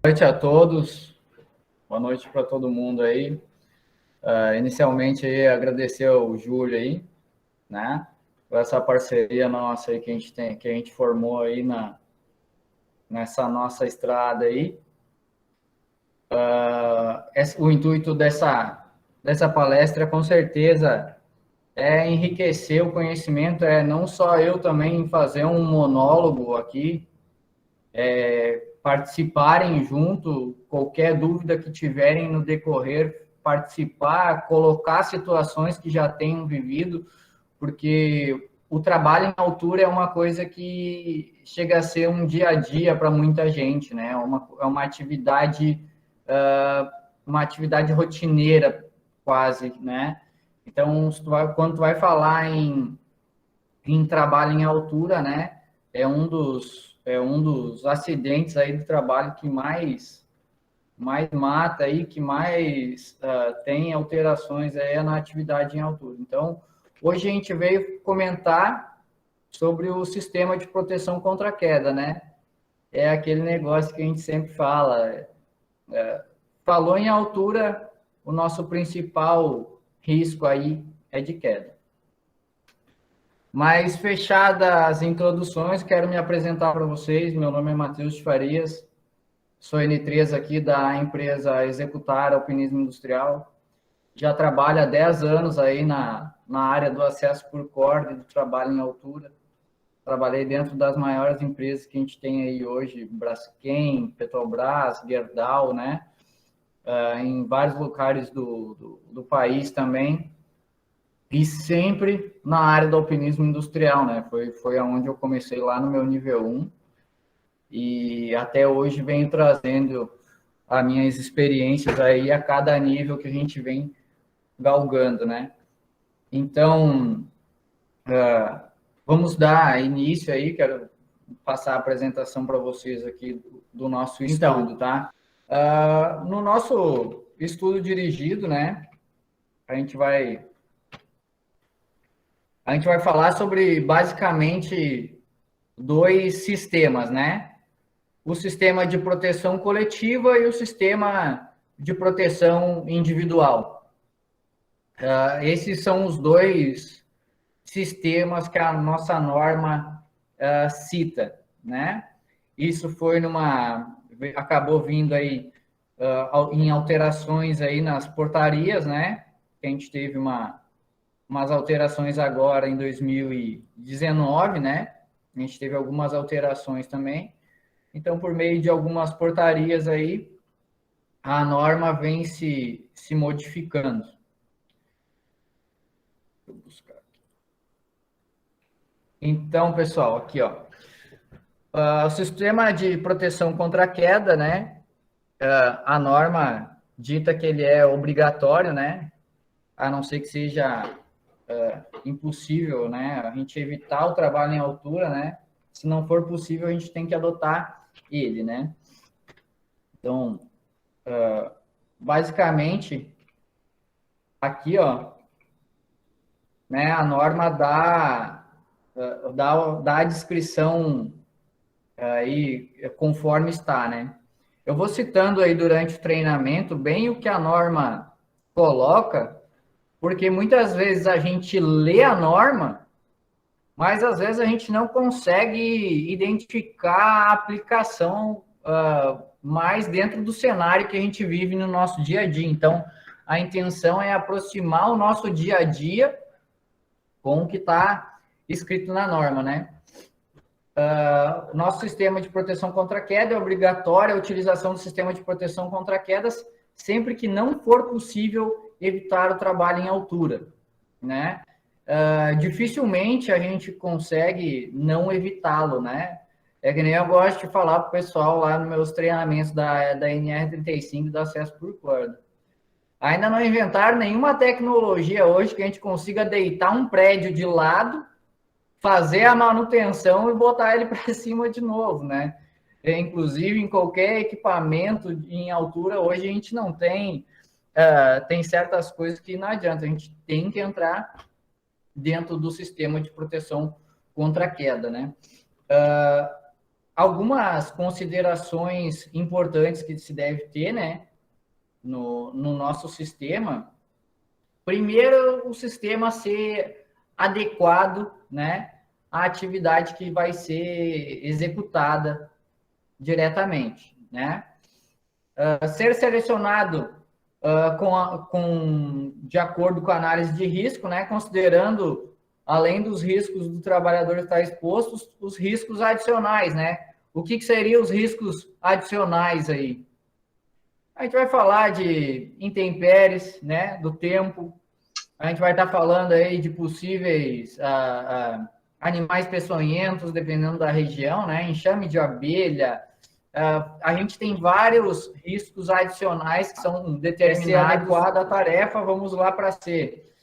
Noite a todos, boa noite para todo mundo aí. Inicialmente, aí, agradecer ao Júlio aí, né, por essa parceria nossa aí que a gente tem, que a gente formou aí nessa nossa estrada aí. O intuito dessa palestra, com certeza, é enriquecer o conhecimento, não só eu também fazer um monólogo aqui, participarem junto, qualquer dúvida que tiverem no decorrer, participar, colocar situações que já tenham vivido, porque o trabalho em altura é uma coisa que chega a ser um dia a dia para muita gente, né? É uma atividade rotineira quase, né? Então, quando tu vai falar em trabalho em altura, né? É um dos acidentes aí do trabalho que mais mata aí, que mais tem alterações aí na atividade em altura. Então, hoje a gente veio comentar sobre o sistema de proteção contra a queda, né? É aquele negócio que a gente sempre fala. Falou em altura, o nosso principal risco aí é de queda. Mas fechadas as introduções, quero me apresentar para vocês. Meu nome é Matheus de Farias, sou N3 aqui da empresa Executar Alpinismo Industrial. Já trabalho há 10 anos aí na área do acesso por corda e do trabalho em altura. Trabalhei dentro das maiores empresas que a gente tem aí hoje, Braskem, Petrobras, Gerdau, né? Em vários locais do país também. E sempre na área do alpinismo industrial, né? Foi aonde eu comecei lá no meu nível 1 e até hoje venho trazendo as minhas experiências aí a cada nível que a gente vem galgando, né? Então, vamos dar início aí, quero passar a apresentação para vocês aqui do nosso estudo, tá? No nosso estudo dirigido, né, a gente vai falar sobre basicamente dois sistemas, né? O sistema de proteção coletiva e o sistema de proteção individual. Esses são os dois sistemas que a nossa norma cita, né? Isso acabou vindo aí em alterações aí nas portarias, né? A gente teve umas alterações agora em 2019, né? A gente teve algumas alterações também. Então, por meio de algumas portarias aí, a norma vem se modificando. Deixa eu buscar aqui. Então, pessoal, aqui, ó. O sistema de proteção contra a queda, né? A norma dita que ele é obrigatório, né? A não ser que seja impossível, né? A gente evitar o trabalho em altura, né? Se não for possível, a gente tem que adotar ele, né? Então, basicamente, aqui, ó, né? A norma dá a descrição aí conforme está, né? Eu vou citando aí durante o treinamento bem o que a norma coloca, porque muitas vezes a gente lê a norma, mas às vezes a gente não consegue identificar a aplicação mais dentro do cenário que a gente vive no nosso dia a dia. Então, a intenção é aproximar o nosso dia a dia com o que está escrito na norma, né? Nosso sistema de proteção contra queda é obrigatória a utilização do sistema de proteção contra quedas sempre que não for possível evitar o trabalho em altura, né? Dificilmente a gente consegue não evitá-lo, né? É que nem eu gosto de falar para o pessoal lá nos meus treinamentos da NR35 do acesso por corda. Ainda não inventaram nenhuma tecnologia hoje que a gente consiga deitar um prédio de lado, fazer a manutenção e botar ele para cima de novo, né? Inclusive, em qualquer equipamento em altura, hoje a gente não tem... tem certas coisas que não adianta, a gente tem que entrar dentro do sistema de proteção contra a queda, né? algumas considerações importantes que se deve ter, né, no nosso sistema. Primeiro, o sistema ser adequado, né, à atividade que vai ser executada diretamente, né? Ser selecionado de acordo com a análise de risco, né, considerando, além dos riscos do trabalhador estar exposto, os riscos adicionais, né? O que seriam os riscos adicionais aí? A gente vai falar de intempéries, né, do tempo. A gente vai estar falando aí de possíveis animais peçonhentos, dependendo da região, né? Enxame de abelha. A gente tem vários riscos adicionais que são determinados. Ser adequado à tarefa, vamos lá para ser.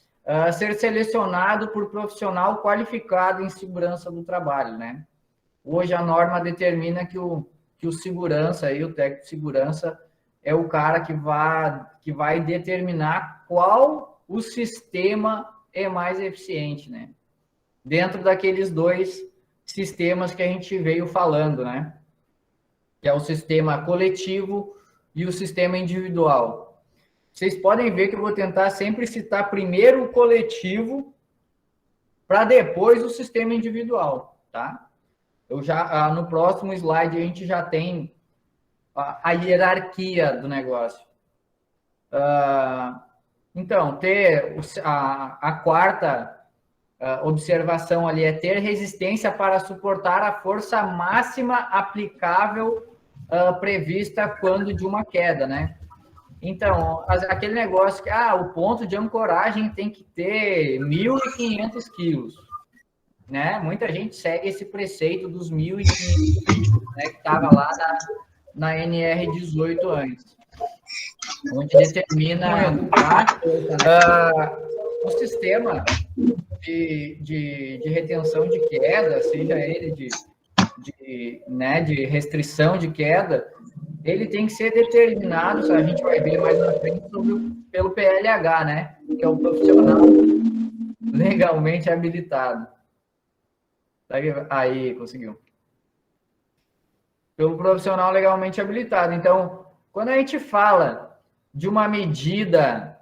Ser selecionado por profissional qualificado em segurança do trabalho, né? Hoje a norma determina que o segurança, aí, o técnico de segurança, é o cara que vai determinar qual o sistema é mais eficiente, né? Dentro daqueles dois sistemas que a gente veio falando, né? Que é o sistema coletivo e o sistema individual. Vocês podem ver que eu vou tentar sempre citar primeiro o coletivo para depois o sistema individual, tá? Eu já, no próximo slide a gente já tem a hierarquia do negócio. Então, ter a quarta observação ali é ter resistência para suportar a força máxima aplicável prevista quando de uma queda, né? Então, aquele negócio que o ponto de ancoragem tem que ter 1.500 quilos, né? Muita gente segue esse preceito dos 1.500 quilos, né? Que estava lá na NR18 antes, onde determina o sistema de retenção de queda, seja ele de restrição de queda, ele tem que ser determinado, a gente vai ver mais na frente, pelo PLH, né? Que é o profissional legalmente habilitado. Aí, conseguiu. Pelo profissional legalmente habilitado. Então, quando a gente fala de uma medida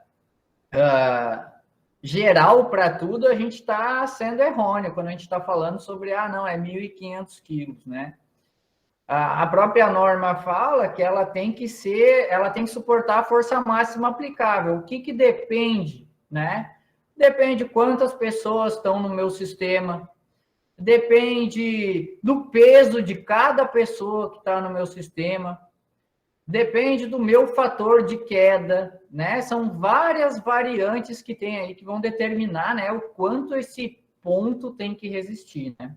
geral para tudo, a gente está sendo errôneo quando a gente está falando sobre, não, é 1.500 quilos, né? A própria norma fala que ela tem que suportar a força máxima aplicável. O que depende, né? Depende quantas pessoas estão no meu sistema, depende do peso de cada pessoa que está no meu sistema, depende do meu fator de queda, né? São várias variantes que tem aí que vão determinar, né, o quanto esse ponto tem que resistir, né?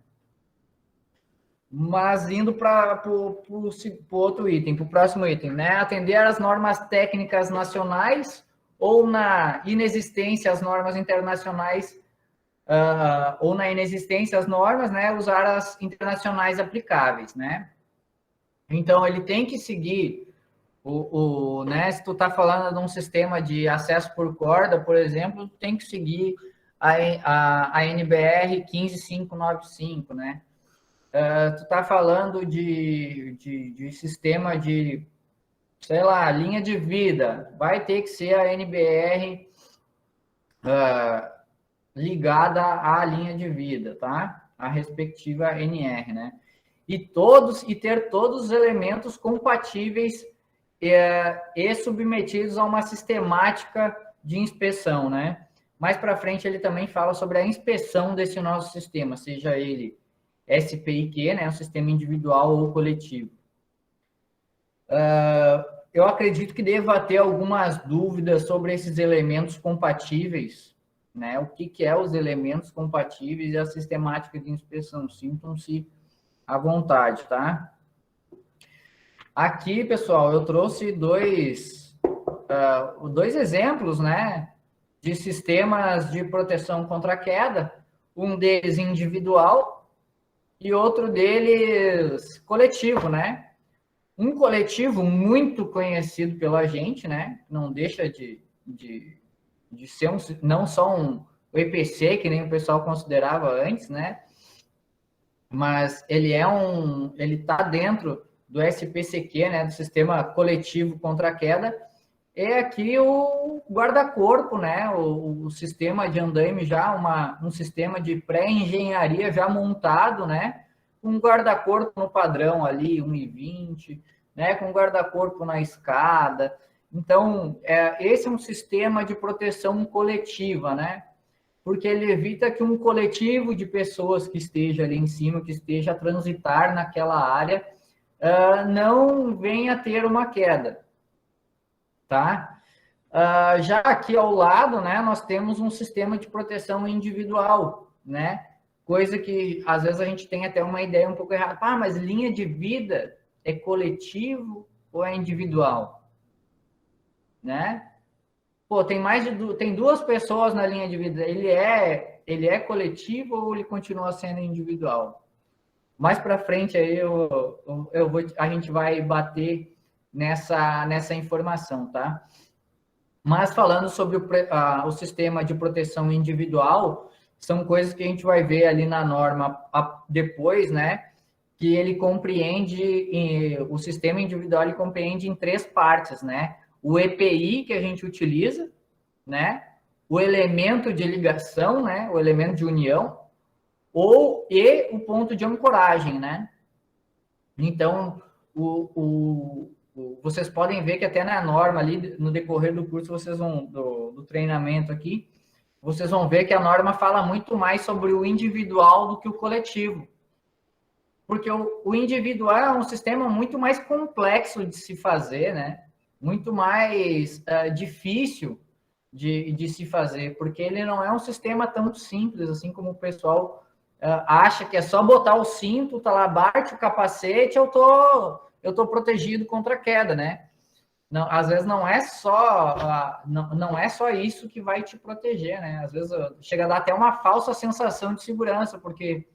Mas indo para o outro item, para o próximo item, né? Atender às normas técnicas nacionais ou na inexistência às normas internacionais, ou na inexistência às normas, né? Usar as internacionais aplicáveis, né? Então, ele tem que seguir né? Se tu está falando de um sistema de acesso por corda, por exemplo, tem que seguir a NBR 15595, né? Tu está falando de sistema de, sei lá, linha de vida, vai ter que ser a NBR ligada à linha de vida, tá? A respectiva NR, né? E ter todos os elementos compatíveis e submetidos a uma sistemática de inspeção, né? Mais para frente ele também fala sobre a inspeção desse nosso sistema, seja ele SPIQ, né, o sistema individual ou coletivo. Eu acredito que deva ter algumas dúvidas sobre esses elementos compatíveis, né? O que é os elementos compatíveis e a sistemática de inspeção. Sintam-se à vontade, tá? Aqui, pessoal, eu trouxe dois exemplos, né, de sistemas de proteção contra queda. Um deles individual e outro deles coletivo, né? Um coletivo muito conhecido pela gente, né? Não deixa de ser não só um EPC, que nem o pessoal considerava antes, né? mas ele está dentro do SPCQ, né, do Sistema Coletivo contra a Queda. É aqui o guarda-corpo, né, o sistema de andaime já, um sistema de pré-engenharia já montado, né, um guarda-corpo no padrão ali, 1,20, né, com guarda-corpo na escada. Então, esse é um sistema de proteção coletiva, né, porque ele evita que um coletivo de pessoas que esteja ali em cima, que esteja a transitar naquela área, não venha a ter uma queda, tá? Já aqui ao lado, né, nós temos um sistema de proteção individual, né? Coisa que às vezes a gente tem até uma ideia um pouco errada. Ah, mas linha de vida é coletivo ou é individual, né? Pô, tem duas pessoas na linha de vida. Ele é coletivo ou ele continua sendo individual? Mais para frente aí a gente vai bater nessa informação, tá? Mas falando sobre o sistema de proteção individual, são coisas que a gente vai ver ali na norma depois, né? Que ele compreende, o sistema individual ele compreende em 3 partes, né? O EPI que a gente utiliza, né? O elemento de ligação, né? O elemento de união, e o ponto de ancoragem, né? Então, vocês podem ver que até na norma ali, no decorrer do curso, vocês vão, do treinamento aqui, vocês vão ver que a norma fala muito mais sobre o individual do que o coletivo. Porque o individual é um sistema muito mais complexo de se fazer, né? Muito mais difícil de se fazer, porque ele não é um sistema tão simples, assim como o pessoal acha que é só botar o cinto, tá lá, bate o capacete, eu tô protegido contra a queda, né? Não, às vezes não é só não é só isso que vai te proteger, né? Às vezes chega a dar até uma falsa sensação de segurança, porque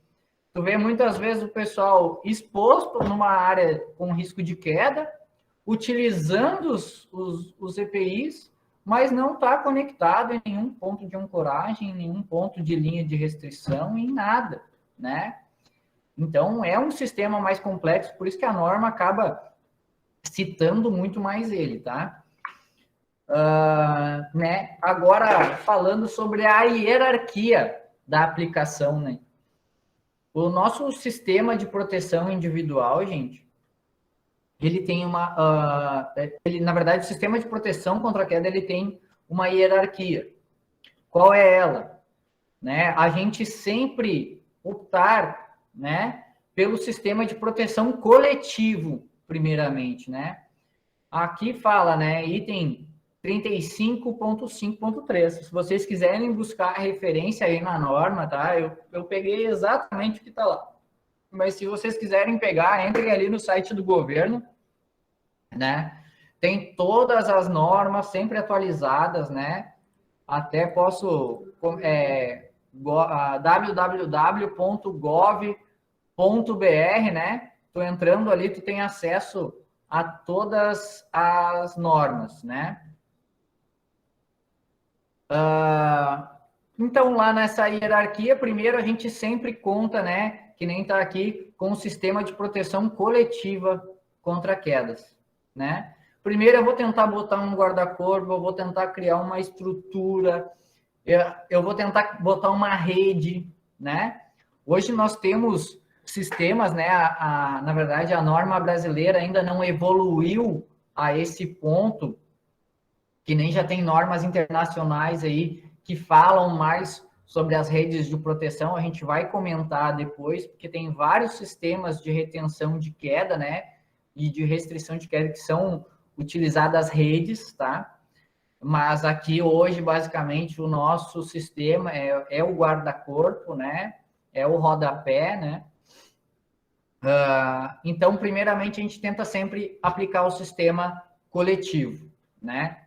tu vê muitas vezes o pessoal exposto numa área com risco de queda, utilizando os EPIs, mas não está conectado em nenhum ponto de ancoragem, em nenhum ponto de linha de restrição, em nada, né? Então, é um sistema mais complexo, por isso que a norma acaba citando muito mais ele, tá? Né? Agora, falando sobre a hierarquia da aplicação, né? O nosso sistema de proteção individual, gente, ele tem na verdade, o sistema de proteção contra a queda, ele tem uma hierarquia. Qual é ela? Né? A gente sempre optar, né, pelo sistema de proteção coletivo, primeiramente, né? Aqui fala, né, item 35.5.3. Se vocês quiserem buscar a referência aí na norma, tá? Eu peguei exatamente o que está lá. Mas se vocês quiserem pegar, entrem ali no site do governo, né? Tem todas as normas sempre atualizadas, né? Até posso www.gov.br, né? Tu entrando ali, tu tem acesso a todas as normas, né? Então, lá nessa hierarquia, primeiro a gente sempre conta, né? Que nem está aqui, com o sistema de proteção coletiva contra quedas, né? Primeiro eu vou tentar botar um guarda-corpo, eu vou tentar criar uma estrutura, eu vou tentar botar uma rede, né? Hoje nós temos sistemas, né? Na verdade, a norma brasileira ainda não evoluiu a esse ponto, que nem já tem normas internacionais aí que falam mais sobre as redes de proteção. A gente vai comentar depois, porque tem vários sistemas de retenção de queda, né? E de restrição de queda que são utilizadas redes, tá? Mas aqui hoje, basicamente, o nosso sistema é o guarda-corpo, né? É o rodapé, né? Então, primeiramente, a gente tenta sempre aplicar o sistema coletivo, né?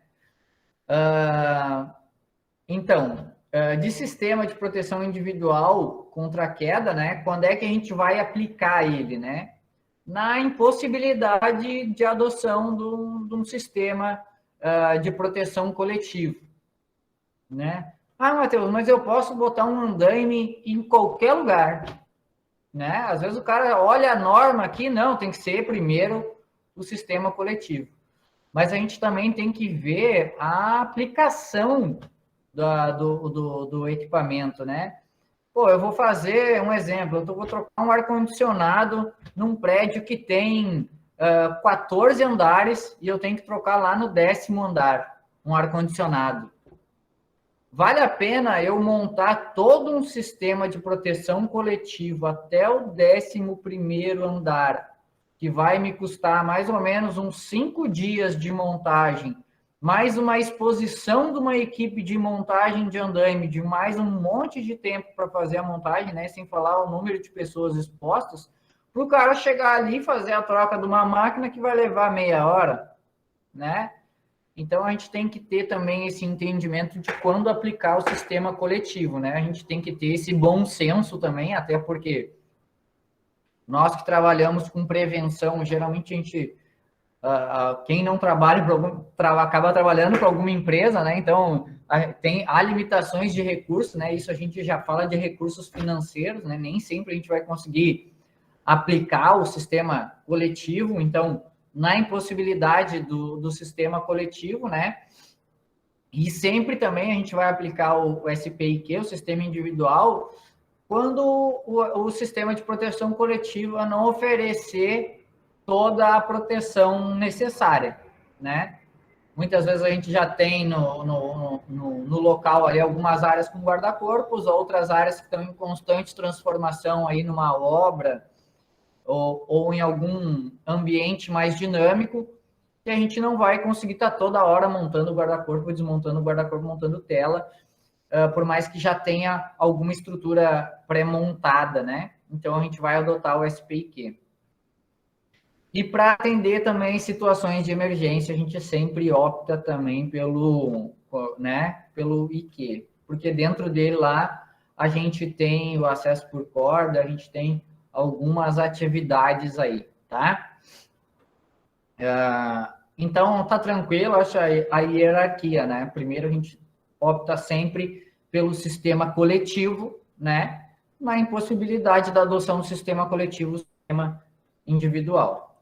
Então, de sistema de proteção individual contra a queda, né? Quando é que a gente vai aplicar ele, né? Na impossibilidade de adoção de um sistema de proteção coletivo, né? Ah, Matheus, mas eu posso botar um andaime em qualquer lugar. né? Às vezes o cara olha a norma aqui, não, tem que ser primeiro o sistema coletivo. Mas a gente também tem que ver a aplicação do equipamento, né? Pô, eu vou fazer um exemplo, eu vou trocar um ar-condicionado num prédio que tem 14 andares e eu tenho que trocar lá no 10º andar um ar-condicionado. Vale a pena eu montar todo um sistema de proteção coletivo até o 11º andar, que vai me custar mais ou menos uns 5 dias de montagem, mais uma exposição de uma equipe de montagem de andaime, de mais um monte de tempo para fazer a montagem, né? Sem falar o número de pessoas expostas, para o cara chegar ali e fazer a troca de uma máquina que vai levar meia hora, né? Então, a gente tem que ter também esse entendimento de quando aplicar o sistema coletivo, né? A gente tem que ter esse bom senso também, até porque nós que trabalhamos com prevenção, geralmente a gente, quem não trabalha, acaba trabalhando para alguma empresa, né? Então, há limitações de recursos, né? Isso a gente já fala de recursos financeiros, né? Nem sempre a gente vai conseguir aplicar o sistema coletivo, então na impossibilidade do sistema coletivo, né? E sempre também a gente vai aplicar o SPIQ, o sistema individual, quando o sistema de proteção coletiva não oferecer toda a proteção necessária, né? Muitas vezes a gente já tem no local ali algumas áreas com guarda-corpos, outras áreas que estão em constante transformação aí numa obra, ou em algum ambiente mais dinâmico, que a gente não vai conseguir estar toda hora montando o guarda-corpo, desmontando o guarda-corpo, montando tela, por mais que já tenha alguma estrutura pré-montada, né? Então, a gente vai adotar o SPIQ. E para atender também situações de emergência, a gente sempre opta também pelo IQ, porque dentro dele lá a gente tem o acesso por corda, a gente tem algumas atividades aí, tá? Então, tá tranquilo, acho a hierarquia, né? Primeiro a gente opta sempre pelo sistema coletivo, né? Na impossibilidade da adoção do sistema coletivo, sistema individual.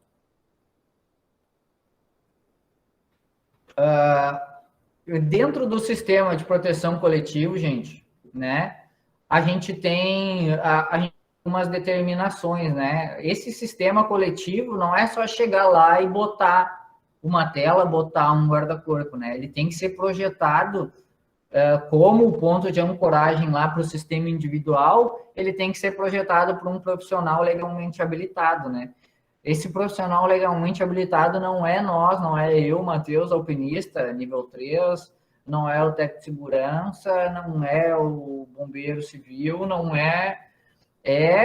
Dentro do sistema de proteção coletivo, gente, né? A gente tem algumas determinações, né? Esse sistema coletivo não é só chegar lá e botar uma tela, botar um guarda-corpo, né? Ele tem que ser projetado como ponto de ancoragem lá para o sistema individual, ele tem que ser projetado por um profissional legalmente habilitado, né? Esse profissional legalmente habilitado não é nós, não é eu, Matheus, alpinista, nível 3, não é o técnico de segurança, não é o bombeiro civil, não é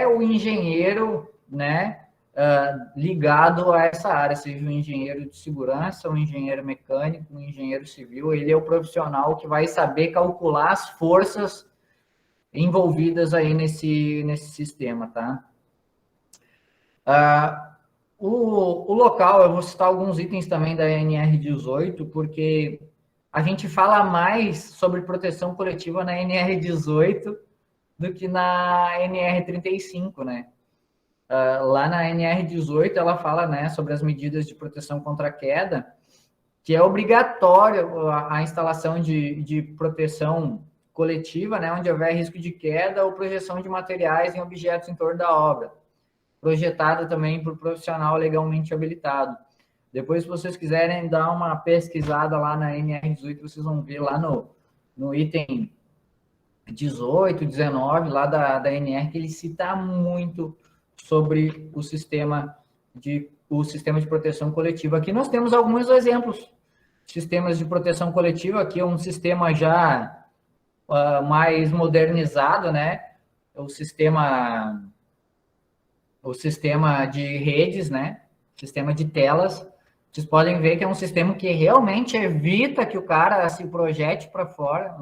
o engenheiro, né, ligado a essa área, seja um engenheiro de segurança, um engenheiro mecânico, um engenheiro civil, ele é o profissional que vai saber calcular as forças envolvidas aí nesse sistema, tá? O local, eu vou citar alguns itens também da NR18, porque a gente fala mais sobre proteção coletiva na NR18 do que na NR35, né? Lá na NR18 ela fala, né, sobre as medidas de proteção contra a queda, que é obrigatório a instalação de proteção coletiva, né, onde houver risco de queda ou projeção de materiais em objetos em torno da obra, projetada também por profissional legalmente habilitado. Depois, se vocês quiserem dar uma pesquisada lá na NR18, vocês vão ver lá no item 18, 19, lá da NR, que ele cita muito sobre o sistema de proteção coletiva. Aqui nós temos alguns exemplos. Sistemas de proteção coletiva, aqui é um sistema já mais modernizado, né? O sistema de redes, né? Sistema de telas. Vocês podem ver que é um sistema que realmente evita que o cara se projete para fora.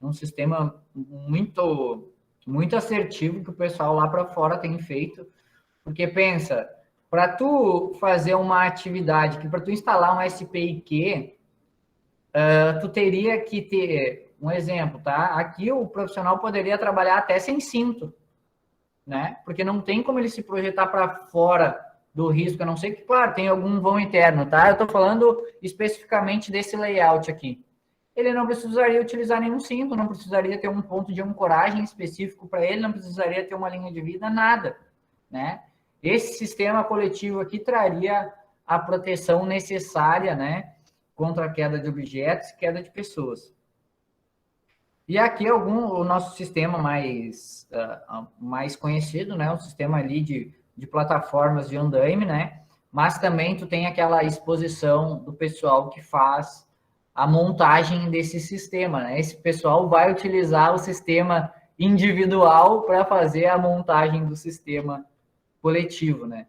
Um sistema muito, muito assertivo que o pessoal lá para fora tem feito. Porque pensa, para tu fazer uma atividade, que para tu instalar um SPIQ, tu teria que ter, um exemplo, tá? Aqui o profissional poderia trabalhar até sem cinto. né? Porque não tem como ele se projetar para fora do risco, a não ser que, claro, tem algum vão interno, tá? Eu estou falando especificamente desse layout aqui. Ele não precisaria utilizar nenhum cinto, não precisaria ter um ponto de ancoragem específico para ele, não precisaria ter uma linha de vida, nada, né? Esse sistema coletivo aqui traria a proteção necessária, né, contra a queda de objetos, queda de pessoas. E aqui o nosso sistema mais conhecido, né, o sistema ali de plataformas de andaime, né, mas também tu tem aquela exposição do pessoal que faz a montagem desse sistema, né? Esse pessoal vai utilizar o sistema individual para fazer a montagem do sistema coletivo, né?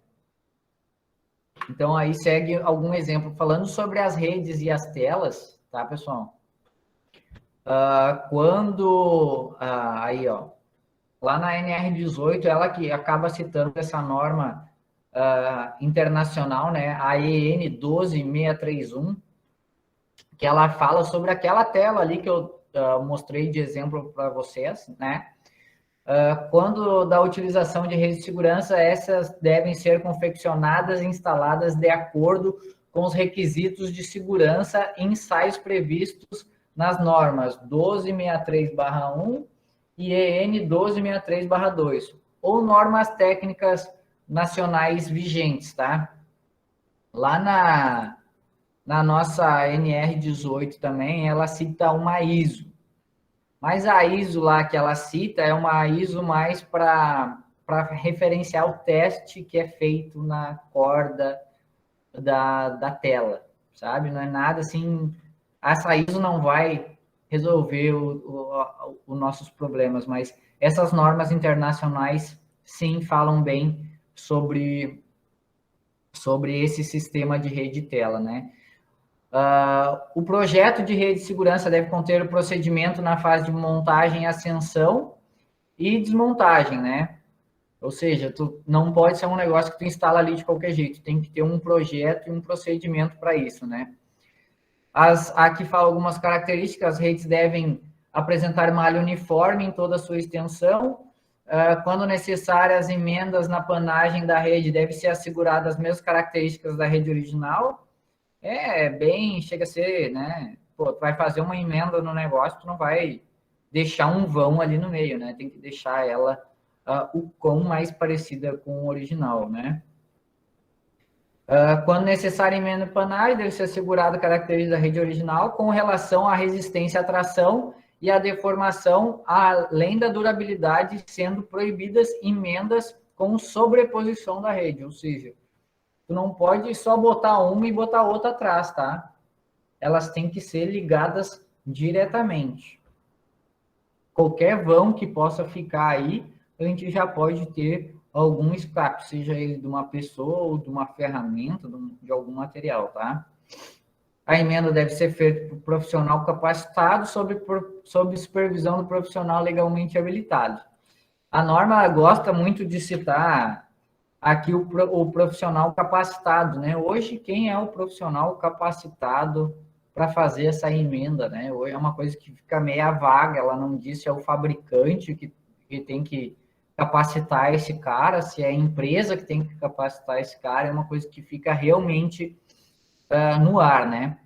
Então, aí segue algum exemplo. Falando sobre as redes e as telas, tá, pessoal? Aí, ó, lá na NR18, ela que acaba citando essa norma internacional, né, a EN 12631, que ela fala sobre aquela tela ali que eu mostrei de exemplo para vocês, né? Quando da utilização de redes de segurança, essas devem ser confeccionadas e instaladas de acordo com os requisitos de segurança e ensaios previstos nas normas 1263/1 e EN 1263/2, ou normas técnicas nacionais vigentes, tá? Lá na nossa NR18 também, ela cita uma ISO. Mas a ISO lá que ela cita é uma ISO mais para referenciar o teste que é feito na corda da tela, sabe? Não é nada assim. Essa ISO não vai resolver os nossos problemas, mas essas normas internacionais sim falam bem sobre esse sistema de rede de tela, né? O projeto de rede de segurança deve conter o procedimento na fase de montagem, ascensão e desmontagem, né? Ou seja, tu não pode ser um negócio que tu instala ali de qualquer jeito, tem que ter um projeto e um procedimento para isso, né? Aqui fala algumas características, as redes devem apresentar malha uniforme em toda a sua extensão, quando necessárias emendas na panagem da rede, deve ser asseguradas as mesmas características da rede original. Chega a ser, né? Pô, tu vai fazer uma emenda no negócio, tu não vai deixar um vão ali no meio, né? Tem que deixar ela o quão mais parecida com o original, né? Quando necessário emenda panagem, deve ser assegurada a característica da rede original com relação à resistência à tração e à deformação, além da durabilidade, sendo proibidas emendas com sobreposição da rede, ou seja, tu não pode só botar uma e botar outra atrás, tá? Elas têm que ser ligadas diretamente. Qualquer vão que possa ficar aí, a gente já pode ter algum escape, seja ele de uma pessoa ou de uma ferramenta, de algum material, tá? A emenda deve ser feita por profissional capacitado sob supervisão do profissional legalmente habilitado. A norma gosta muito de citar aqui o profissional capacitado, né? Hoje, quem é o profissional capacitado para fazer essa emenda, né? Hoje é uma coisa que fica meia vaga, ela não diz se é o fabricante que tem que capacitar esse cara, se é a empresa que tem que capacitar esse cara, é uma coisa que fica realmente no ar, né?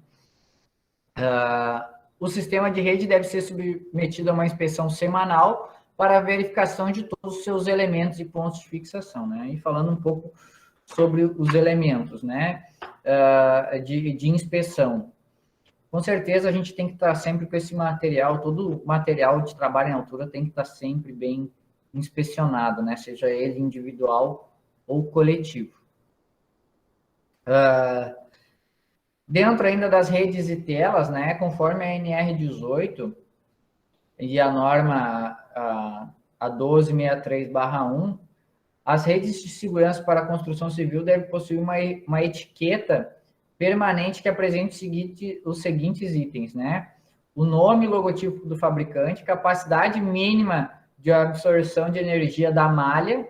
O sistema de rede deve ser submetido a uma inspeção semanal para a verificação de todos os seus elementos e pontos de fixação, né? E falando um pouco sobre os elementos, né? De inspeção. Com certeza a gente tem que estar sempre com esse material, todo material de trabalho em altura tem que estar sempre bem inspecionado, né? Seja ele individual ou coletivo. Dentro ainda das redes e telas, né? Conforme a NR18 e a norma a 1263/1, as redes de segurança para a construção civil devem possuir uma etiqueta permanente que apresente os seguintes itens, né? O nome e logotipo do fabricante, capacidade mínima de absorção de energia da malha,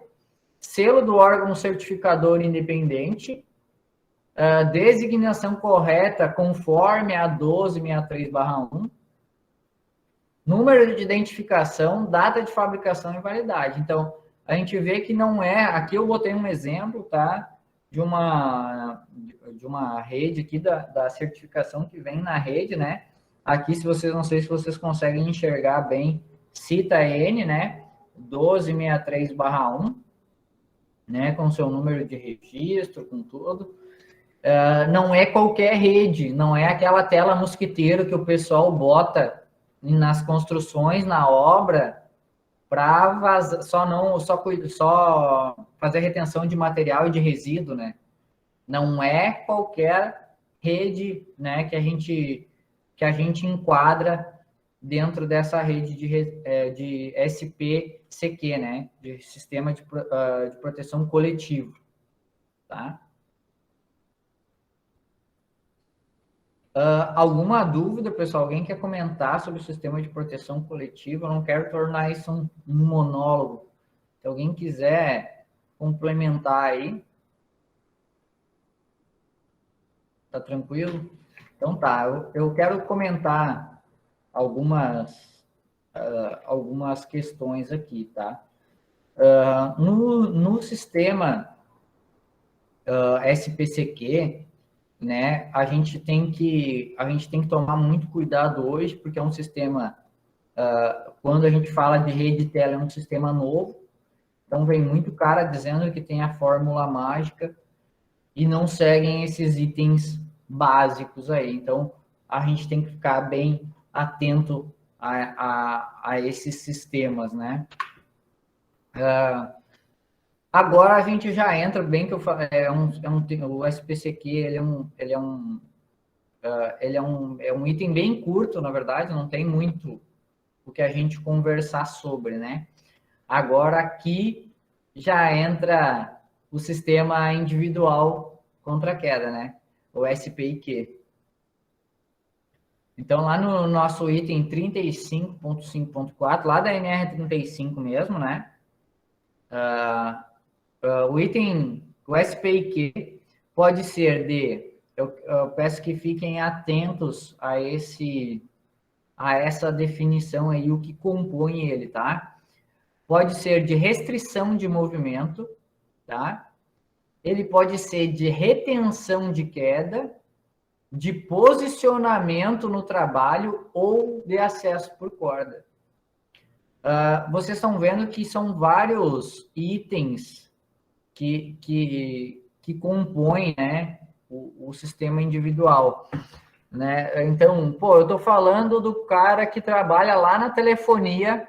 selo do órgão certificador independente, designação correta conforme a 1263/1, número de identificação, data de fabricação e validade. Então, a gente vê que não é... Aqui eu botei um exemplo, tá? De uma rede aqui da certificação que vem na rede, né? Aqui, se vocês, não sei se vocês conseguem enxergar bem, cita N, né? 1263/1, né? Com seu número de registro, com tudo. Não é qualquer rede, não é aquela tela mosquiteiro que o pessoal bota nas construções, na obra, para só fazer retenção de material e de resíduo, né? Não é qualquer rede, né, que a gente enquadra dentro dessa rede de SPCQ, né, de Sistema de Proteção Coletivo, tá? Alguma dúvida, pessoal? Alguém quer comentar sobre o sistema de proteção coletiva? Eu não quero tornar isso um monólogo. Se alguém quiser complementar aí, tá tranquilo? Então tá, eu quero comentar algumas questões aqui, tá? No sistema SPCQ, né, a gente tem que tomar muito cuidado hoje, porque é um sistema, quando a gente fala de rede tela, é um sistema novo, então vem muito cara dizendo que tem a fórmula mágica e não seguem esses itens básicos aí. Então, a gente tem que ficar bem atento a esses sistemas, né? Agora a gente já entra bem que o SPCQ é um item bem curto, na verdade, não tem muito o que a gente conversar sobre, né? Agora aqui já entra o sistema individual contra a queda, né? O SPIQ. Então, lá no nosso item 35.5.4, lá da NR35 mesmo, né? O SPIQ pode ser eu peço que fiquem atentos a essa definição aí, o que compõe ele, tá? Pode ser de restrição de movimento, tá? Ele pode ser de retenção de queda, de posicionamento no trabalho ou de acesso por corda. Vocês estão vendo que são vários itens que compõem, né, o sistema individual, né? Então, pô, eu estou falando do cara que trabalha lá na telefonia,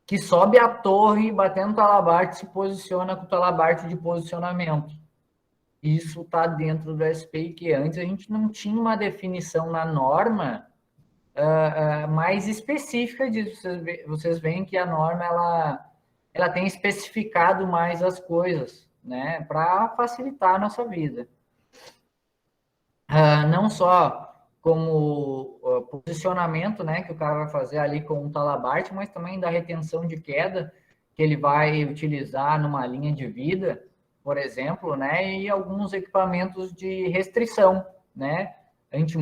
que sobe a torre batendo talabarte, se posiciona com o talabarte de posicionamento. Isso está dentro do SPI, que antes a gente não tinha uma definição na norma mais específica disso. Vocês veem que a norma ela tem especificado mais as coisas, né, para facilitar a nossa vida. Não só como posicionamento, né, que o cara vai fazer ali com um talabarte, mas também da retenção de queda que ele vai utilizar numa linha de vida, por exemplo, né, e alguns equipamentos de restrição, né. A gente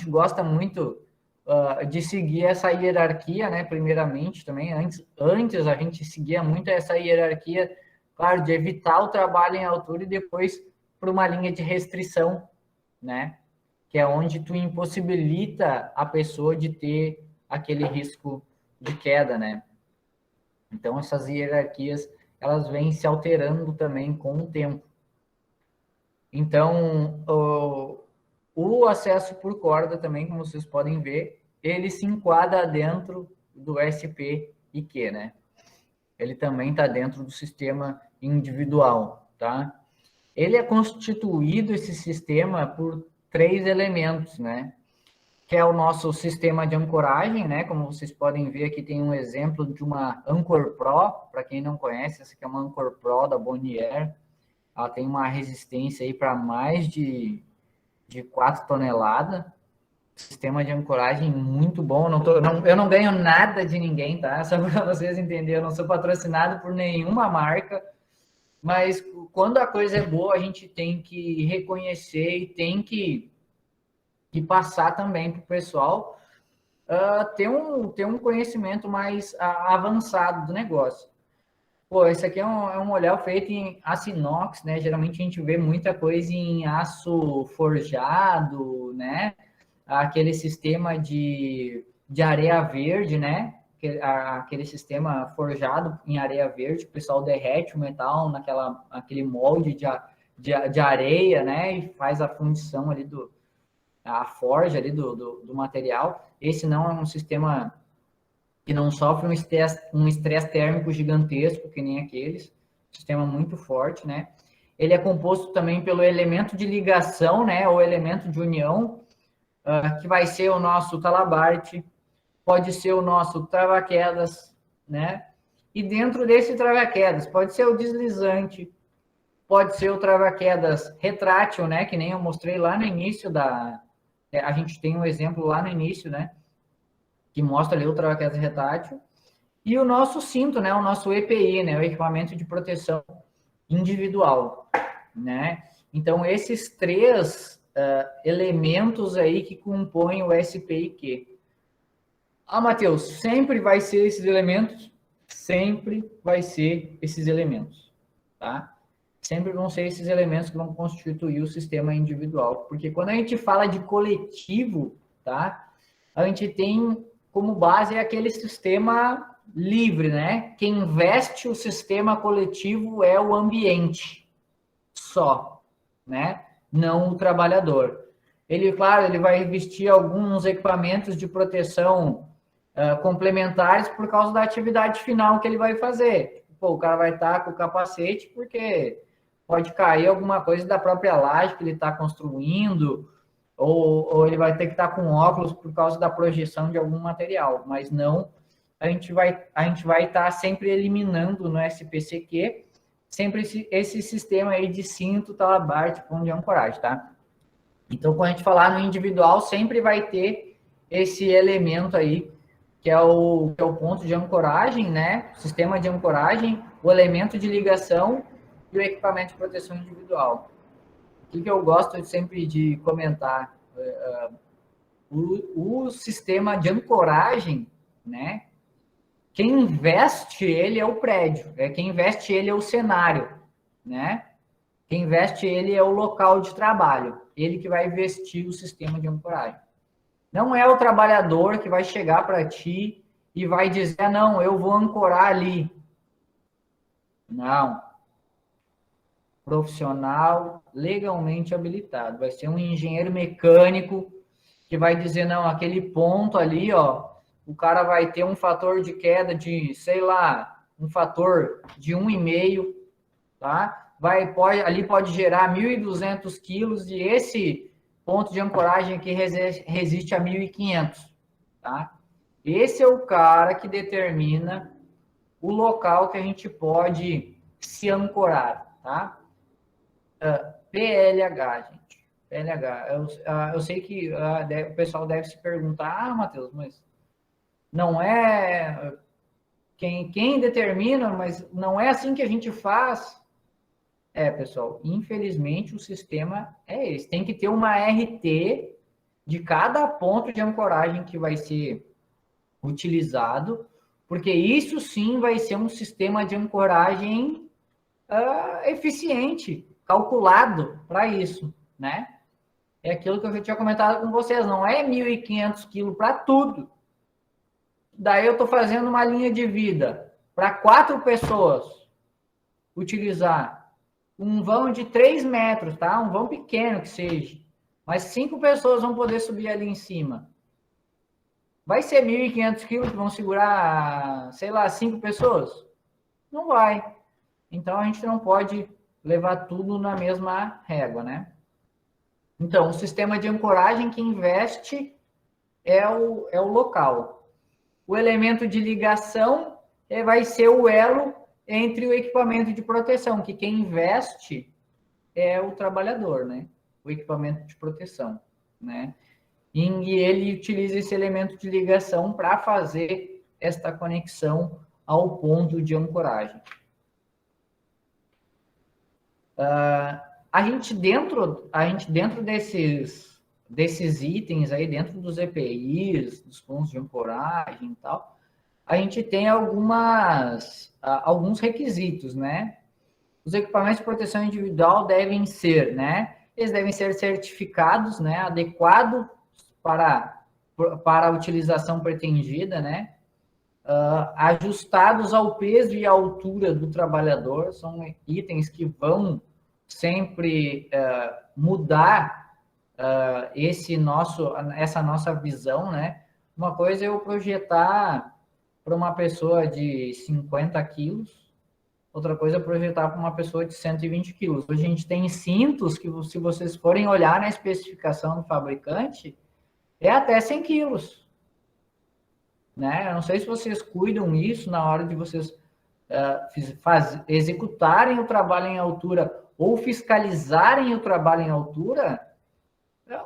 gosta muito de seguir essa hierarquia, né, primeiramente também. Antes a gente seguia muito essa hierarquia, claro, de evitar o trabalho em altura e depois para uma linha de restrição, né, que é onde tu impossibilita a pessoa de ter aquele risco de queda, né. Então, essas hierarquias, elas vêm se alterando também com o tempo. Então, o acesso por corda também, como vocês podem ver, ele se enquadra dentro do SPIQ, né? Ele também está dentro do sistema individual, tá? Ele é constituído, esse sistema, por 3 elementos, né? Que é o nosso sistema de ancoragem, né? Como vocês podem ver aqui, tem um exemplo de uma Anchor Pro. Para quem não conhece, essa aqui é uma Anchor Pro da Bonnier. Ela tem uma resistência aí para mais de 4 toneladas. Sistema de ancoragem muito bom. Eu não ganho nada de ninguém, tá? Só para vocês entenderem, eu não sou patrocinado por nenhuma marca, mas quando a coisa é boa, a gente tem que reconhecer e tem que passar também para o pessoal ter um conhecimento mais avançado do negócio. Pô, esse aqui é um olhar feito em aço inox, né? Geralmente a gente vê muita coisa em aço forjado, né? Aquele sistema de areia verde, né? Aquele sistema forjado em areia verde, o pessoal derrete o metal aquele molde de areia, né? E faz a fundição ali a forja ali do material. Esse não é um sistema que não sofre um estresse térmico gigantesco, que nem aqueles. Sistema muito forte, né? Ele é composto também pelo elemento de ligação, né? Ou elemento de união, que vai ser o nosso talabarte, pode ser o nosso trava-quedas, né? E dentro desse trava-quedas, pode ser o deslizante, pode ser o trava-quedas retrátil, né? Que nem eu mostrei lá no início a gente tem um exemplo lá no início, né? Que mostra ali o trava-quedas retrátil. E o nosso cinto, né? O nosso EPI, né? O equipamento de proteção individual, né? Então, esses três elementos aí que compõem o SPIQ. Matheus, sempre vai ser esses elementos? Sempre vai ser esses elementos, tá? Sempre vão ser esses elementos que vão constituir o sistema individual. Porque quando a gente fala de coletivo, tá? A gente tem como base aquele sistema livre, né? Quem veste o sistema coletivo é o ambiente só, né? Não o trabalhador. Ele, claro, ele vai vestir alguns equipamentos de proteção complementares por causa da atividade final que ele vai fazer. Pô, o cara vai estar com o capacete porque pode cair alguma coisa da própria laje que ele está construindo, ou ele vai ter que estar com óculos por causa da projeção de algum material, mas não, a gente vai estar sempre eliminando no SPCQ sempre esse sistema aí de cinto, talabarte, ponto de ancoragem, tá? Então, quando a gente falar no individual, sempre vai ter esse elemento aí, que é o ponto de ancoragem, né? Sistema de ancoragem, o elemento de ligação e o equipamento de proteção individual. O que eu gosto sempre de comentar? O sistema de ancoragem, né? Quem veste ele é o prédio, quem veste ele é o cenário, né? Quem veste ele é o local de trabalho, ele que vai vestir o sistema de ancoragem. Não é o trabalhador que vai chegar para ti e vai dizer, não, eu vou ancorar ali. Não. Profissional legalmente habilitado. Vai ser um engenheiro mecânico que vai dizer, não, aquele ponto ali, ó, o cara vai ter um fator de queda de, sei lá, um fator de 1,5, tá? Ali pode gerar 1.200 quilos e esse ponto de ancoragem aqui resiste a 1.500, tá? Esse é o cara que determina o local que a gente pode se ancorar, tá? PLH, gente. PLH. Eu sei que o pessoal deve se perguntar, Matheus, mas não é quem determina, mas não é assim que a gente faz. Pessoal, infelizmente o sistema é esse. Tem que ter uma RT de cada ponto de ancoragem que vai ser utilizado, porque isso sim vai ser um sistema de ancoragem eficiente, calculado para isso, né? É aquilo que eu já tinha comentado com vocês, não é 1.500 quilos para tudo. Daí eu estou fazendo uma linha de vida para 4 pessoas utilizar um vão de 3 metros, tá? Um vão pequeno que seja. Mas 5 pessoas vão poder subir ali em cima. Vai ser 1.500 quilos que vão segurar, sei lá, 5 pessoas? Não vai. Então, a gente não pode levar tudo na mesma régua, né? Então, o sistema de ancoragem que investe é o local. O elemento de ligação vai ser o elo entre o equipamento de proteção, que quem investe é o trabalhador, né? O equipamento de proteção, né? E ele utiliza esse elemento de ligação para fazer esta conexão ao ponto de ancoragem. A gente dentro desses itens aí, dentro dos EPIs, dos pontos de ancoragem e tal, a gente tem alguns requisitos, né? Os equipamentos de proteção individual devem ser, né? Eles devem ser certificados, né? Adequados para a utilização pretendida, né? Ajustados ao peso e à altura do trabalhador, são itens que vão sempre mudar essa nossa visão, né? Uma coisa é eu projetar para uma pessoa de 50 quilos, outra coisa é projetar para uma pessoa de 120 quilos. Hoje a gente tem cintos que, se vocês forem olhar na especificação do fabricante, é até 100 quilos. Né? Eu não sei se vocês cuidam isso na hora de vocês executarem o trabalho em altura ou fiscalizarem o trabalho em altura,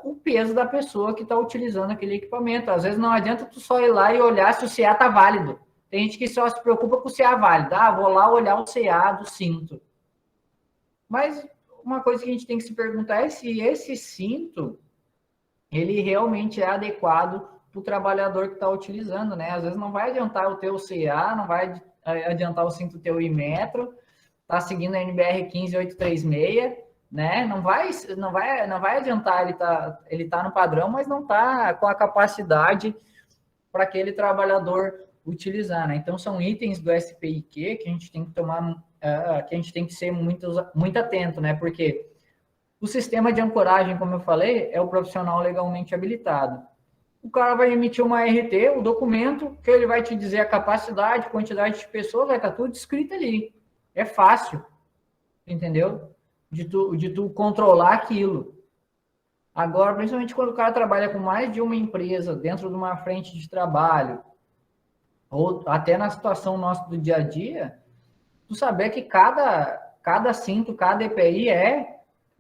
o peso da pessoa que está utilizando aquele equipamento. Às vezes não adianta tu só ir lá e olhar se o CA está válido. Tem gente que só se preocupa com o CA válido. Vou lá olhar o CA do cinto. Mas uma coisa que a gente tem que se perguntar é se esse cinto ele realmente é adequado para o trabalhador que está utilizando, né? Às vezes não vai adiantar o teu CA, não vai adiantar o cinto teu Imetro, tá seguindo a NBR 15836, né? Não vai adiantar ele tá no padrão, mas não tá com a capacidade para aquele trabalhador utilizar, né? Então são itens do SPIQ que a gente tem que tomar, que a gente tem que ser muito atento, né? Porque o sistema de ancoragem, como eu falei, é o profissional legalmente habilitado. O cara vai emitir uma RT, o documento, que ele vai te dizer a capacidade, quantidade de pessoas, vai estar tudo escrito ali. É fácil, entendeu? De tu controlar aquilo. Agora, principalmente quando o cara trabalha com mais de uma empresa dentro de uma frente de trabalho, ou até na situação nossa do dia a dia, tu saber que cada cinto, cada EPI é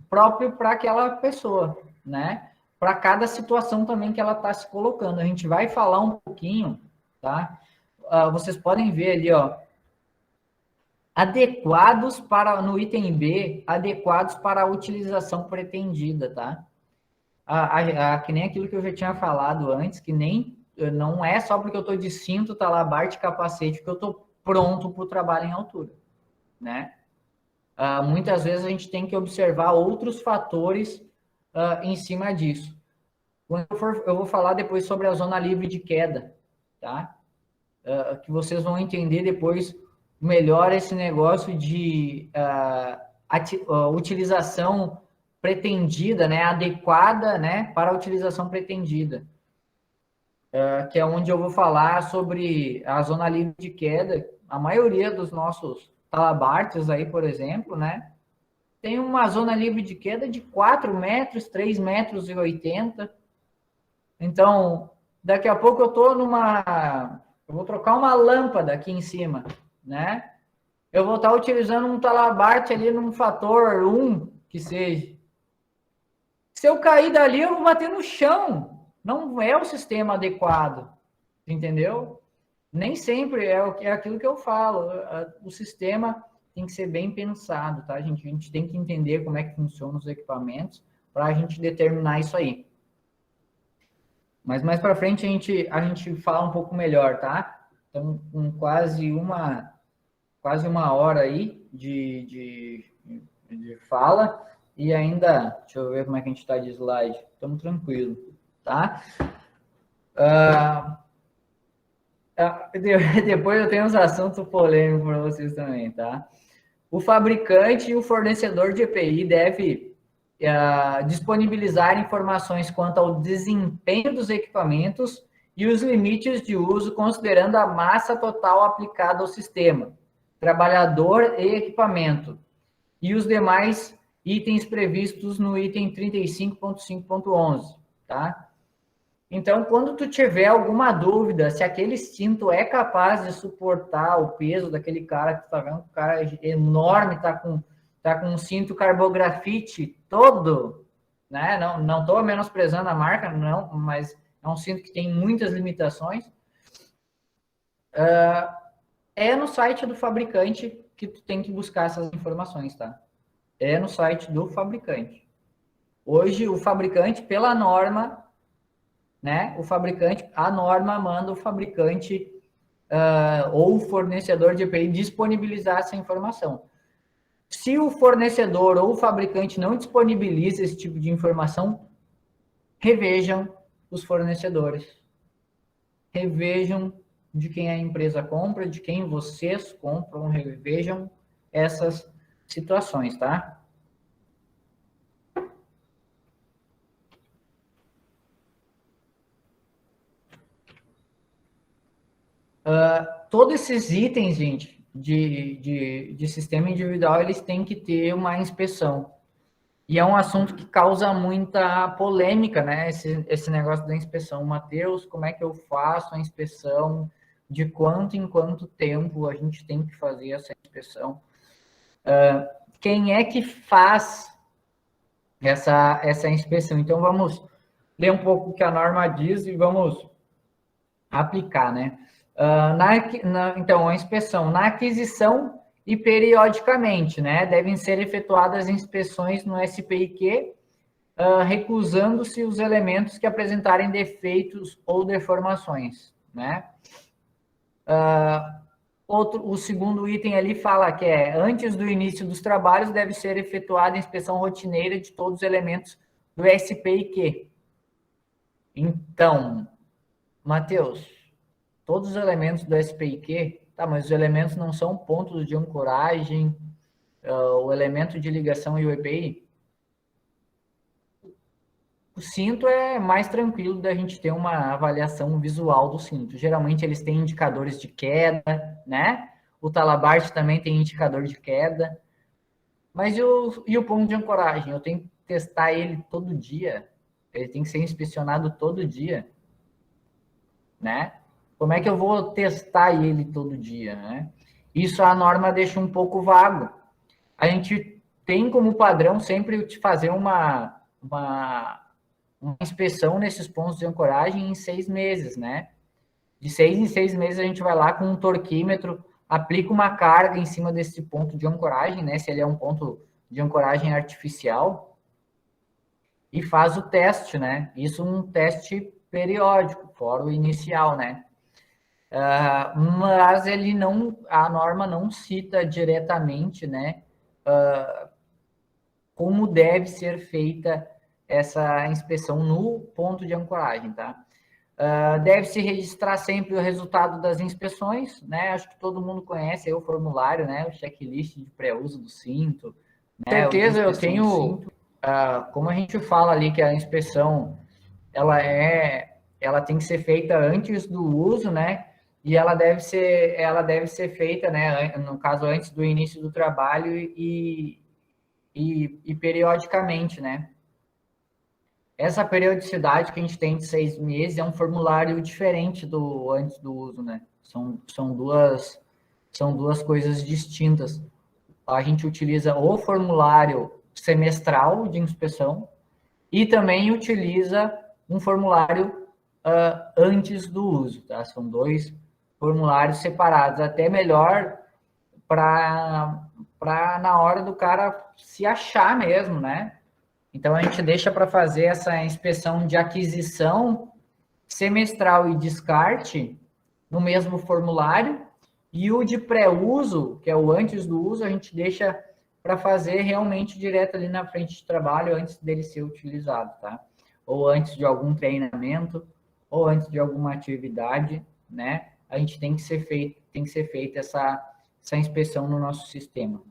próprio para aquela pessoa, né? Para cada situação também que ela está se colocando. A gente vai falar um pouquinho, tá? Vocês podem ver ali, ó, adequados para, no item B, adequados para a utilização pretendida, tá? Que nem aquilo que eu já tinha falado antes, que nem não é só porque eu estou de cinto, talabarte, capacete, que eu estou pronto para o trabalho em altura, né? Muitas vezes a gente tem que observar outros fatores em cima disso. Eu vou falar depois sobre a zona livre de queda, tá? Que vocês vão entender depois melhor esse negócio de utilização pretendida, né? Adequada, né? Para a utilização pretendida. Que é onde eu vou falar sobre a zona livre de queda. A maioria dos nossos talabartes aí, por exemplo, né? Tem uma zona livre de queda de 4 metros, 3 metros e 80. Então, daqui a pouco eu tô eu vou trocar uma lâmpada aqui em cima, né? Eu vou estar utilizando um talabarte ali num fator 1, que seja. Se eu cair dali, eu vou bater no chão. Não é o sistema adequado, entendeu? Nem sempre é aquilo que eu falo. O sistema tem que ser bem pensado, tá, gente? A gente tem que entender como é que funcionam os equipamentos para a gente determinar isso aí. Mas mais para frente a gente fala um pouco melhor, tá? Então, com quase uma hora aí de fala e ainda, deixa eu ver como é que a gente está de slide. Estamos tranquilo, tá? Depois eu tenho uns assuntos polêmicos para vocês também, tá? O fabricante e o fornecedor de EPI deve disponibilizar informações quanto ao desempenho dos equipamentos e os limites de uso, considerando a massa total aplicada ao sistema, trabalhador e equipamento, e os demais itens previstos no item 35.5.11, tá? Então, quando tu tiver alguma dúvida se aquele cinto é capaz de suportar o peso daquele cara que tu tá vendo, o cara é enorme, tá com um cinto carbografite todo, né? Não tô menosprezando a marca, não, mas é um cinto que tem muitas limitações. É no site do fabricante que tu tem que buscar essas informações, tá? É no site do fabricante. Hoje, o fabricante, pela norma, né? A norma manda o fabricante ou o fornecedor de EPI disponibilizar essa informação. Se o fornecedor ou o fabricante não disponibiliza esse tipo de informação, revejam os fornecedores. Revejam de quem a empresa compra, de quem vocês compram, revejam essas situações, tá? Todos esses itens, gente, de sistema individual, eles têm que ter uma inspeção. E é um assunto que causa muita polêmica, né? Esse negócio da inspeção. Matheus, como é que eu faço a inspeção? De quanto em quanto tempo a gente tem que fazer essa inspeção? Quem é que faz essa inspeção? Então, vamos ler um pouco o que a norma diz e vamos aplicar, né? Então, a inspeção na aquisição e periodicamente, né? Devem ser efetuadas inspeções no SPIQ, recusando-se os elementos que apresentarem defeitos ou deformações, né? O segundo item ali fala que antes do início dos trabalhos deve ser efetuada a inspeção rotineira de todos os elementos do SPIQ. Então, Matheus, todos os elementos do SPIQ, tá, mas os elementos não são pontos de ancoragem, o elemento de ligação e o EPI? O cinto é mais tranquilo da gente ter uma avaliação visual do cinto. Geralmente eles têm indicadores de queda, né? O talabarte também tem indicador de queda. Mas e o ponto de ancoragem? Eu tenho que testar ele todo dia. Ele tem que ser inspecionado todo dia, né? Como é que eu vou testar ele todo dia, né? Isso a norma deixa um pouco vago. A gente tem como padrão sempre fazer uma inspeção nesses pontos de ancoragem em 6 meses, né? De 6 em 6 meses a gente vai lá com um torquímetro, aplica uma carga em cima desse ponto de ancoragem, né? Se ele é um ponto de ancoragem artificial, e faz o teste, né? Isso um teste periódico, fora o inicial, né? Mas a norma não cita diretamente, né? Como deve ser feita essa inspeção no ponto de ancoragem, tá? Deve-se registrar sempre o resultado das inspeções, né? Acho que todo mundo conhece aí o formulário, né? O checklist de pré-uso do cinto. Né? Com certeza eu tenho, como a gente fala ali que a inspeção ela tem que ser feita antes do uso, né? E ela deve ser feita, né? No caso antes do início do trabalho e periodicamente, né? Essa periodicidade que a gente tem de 6 meses é um formulário diferente do antes do uso, né? São duas coisas distintas. A gente utiliza o formulário semestral de inspeção e também utiliza um formulário antes do uso, tá? São 2 formulários separados, até melhor para na hora do cara se achar mesmo, né? Então, a gente deixa para fazer essa inspeção de aquisição semestral e descarte no mesmo formulário, e o de pré-uso, que é o antes do uso, a gente deixa para fazer realmente direto ali na frente de trabalho, antes dele ser utilizado, tá? Ou antes de algum treinamento, ou antes de alguma atividade, né? A gente tem que ser feita essa inspeção no nosso sistema,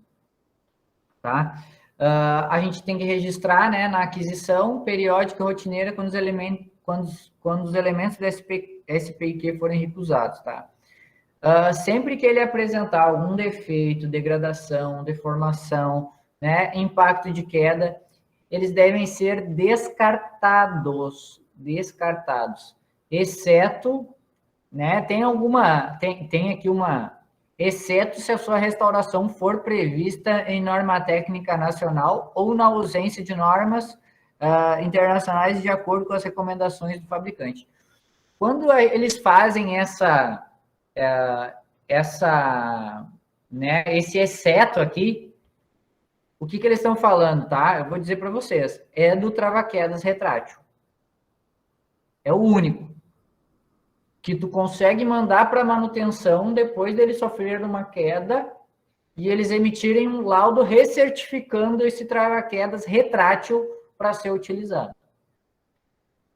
tá? A gente tem que registrar, né, na aquisição periódica rotineira quando os elementos do SPIQ forem recusados, tá? Sempre que ele apresentar algum defeito, degradação, deformação, né, impacto de queda, eles devem ser descartados, exceto, né, tem aqui exceto se a sua restauração for prevista em norma técnica nacional ou na ausência de normas internacionais de acordo com as recomendações do fabricante. Quando eles fazem esse exceto aqui, o que eles estão falando, tá? Eu vou dizer para vocês, é do trava-quedas retrátil. É o único que tu consegue mandar para manutenção depois deles sofrer uma queda e eles emitirem um laudo recertificando esse trava-quedas retrátil para ser utilizado.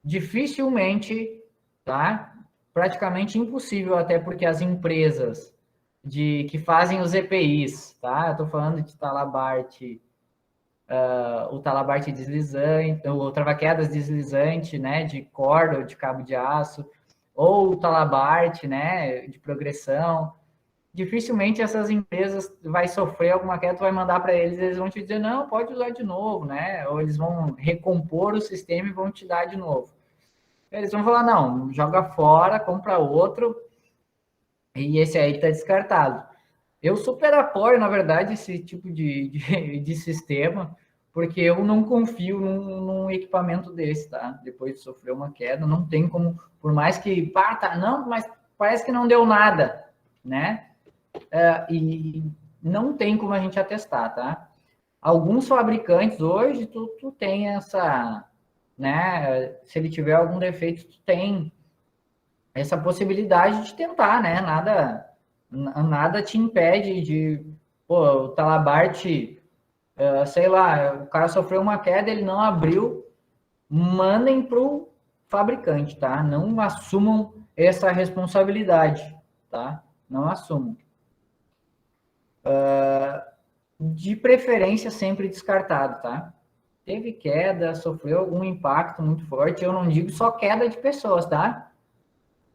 Dificilmente, tá? Praticamente impossível, até porque as empresas que fazem os EPIs, tá? Estou falando de Talabart, o Talabart deslizante, o trava-quedas deslizante, né? De corda ou de cabo de aço, ou o Talabart, né? De progressão. Dificilmente essas empresas vai sofrer alguma queda, tu vai mandar para eles vão te dizer, não, pode usar de novo, né? Ou eles vão recompor o sistema e vão te dar de novo. Eles vão falar, não, joga fora, compra outro, e esse aí está descartado. Eu super apoio, na verdade, esse tipo de sistema, porque eu não confio num equipamento desse, tá? Depois de sofrer uma queda, não tem como, por mais que, pá, tá, não, mas parece que não deu nada, né? E não tem como a gente atestar, tá? Alguns fabricantes hoje, tu tem essa, né? Se ele tiver algum defeito, tu tem essa possibilidade de tentar, né? Nada te impede de, pô, o Talabart, sei lá, o cara sofreu uma queda, ele não abriu, mandem pro fabricante, tá? Não assumam essa responsabilidade, tá? Não assumam. De preferência sempre descartado, tá? Teve queda, sofreu algum impacto muito forte, eu não digo só queda de pessoas, tá?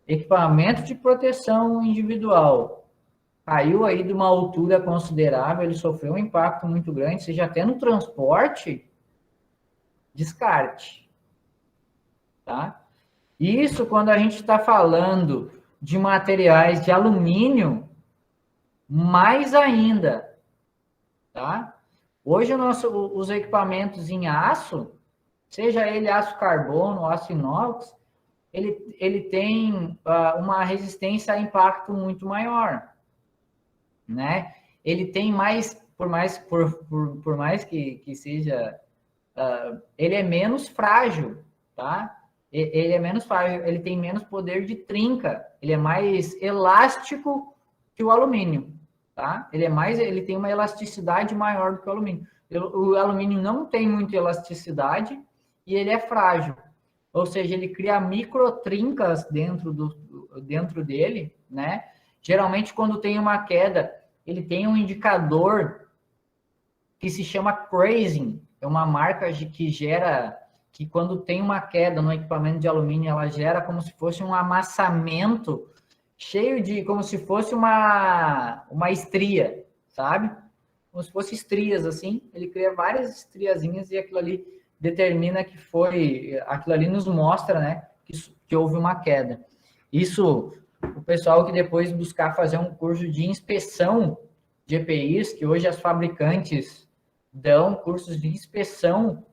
Equipamento de proteção individual. Caiu aí de uma altura considerável, ele sofreu um impacto muito grande, seja até no transporte, descarte, tá? Isso quando a gente está falando de materiais de alumínio, mais ainda, tá? Hoje os equipamentos em aço, seja ele aço carbono, aço inox, ele tem uma resistência a impacto muito maior, né? Ele tem mais, por mais que seja, ele é menos frágil, tá? Ele é menos frágil, ele tem menos poder de trinca, ele é mais elástico que o alumínio, tá? Ele tem uma elasticidade maior do que o alumínio. O alumínio não tem muita elasticidade e ele é frágil. Ou seja, ele cria microtrincas dentro dele, né? Geralmente, quando tem uma queda, ele tem um indicador que se chama crazing, é uma marca que gera, que quando tem uma queda no equipamento de alumínio, ela gera como se fosse um amassamento cheio de, como se fosse uma estria, sabe? Como se fosse estrias, assim, ele cria várias estriazinhas e aquilo ali determina que foi, aquilo ali nos mostra, né, que houve uma queda. Isso, o pessoal que depois buscar fazer um curso de inspeção de EPIs, que hoje as fabricantes dão cursos de inspeção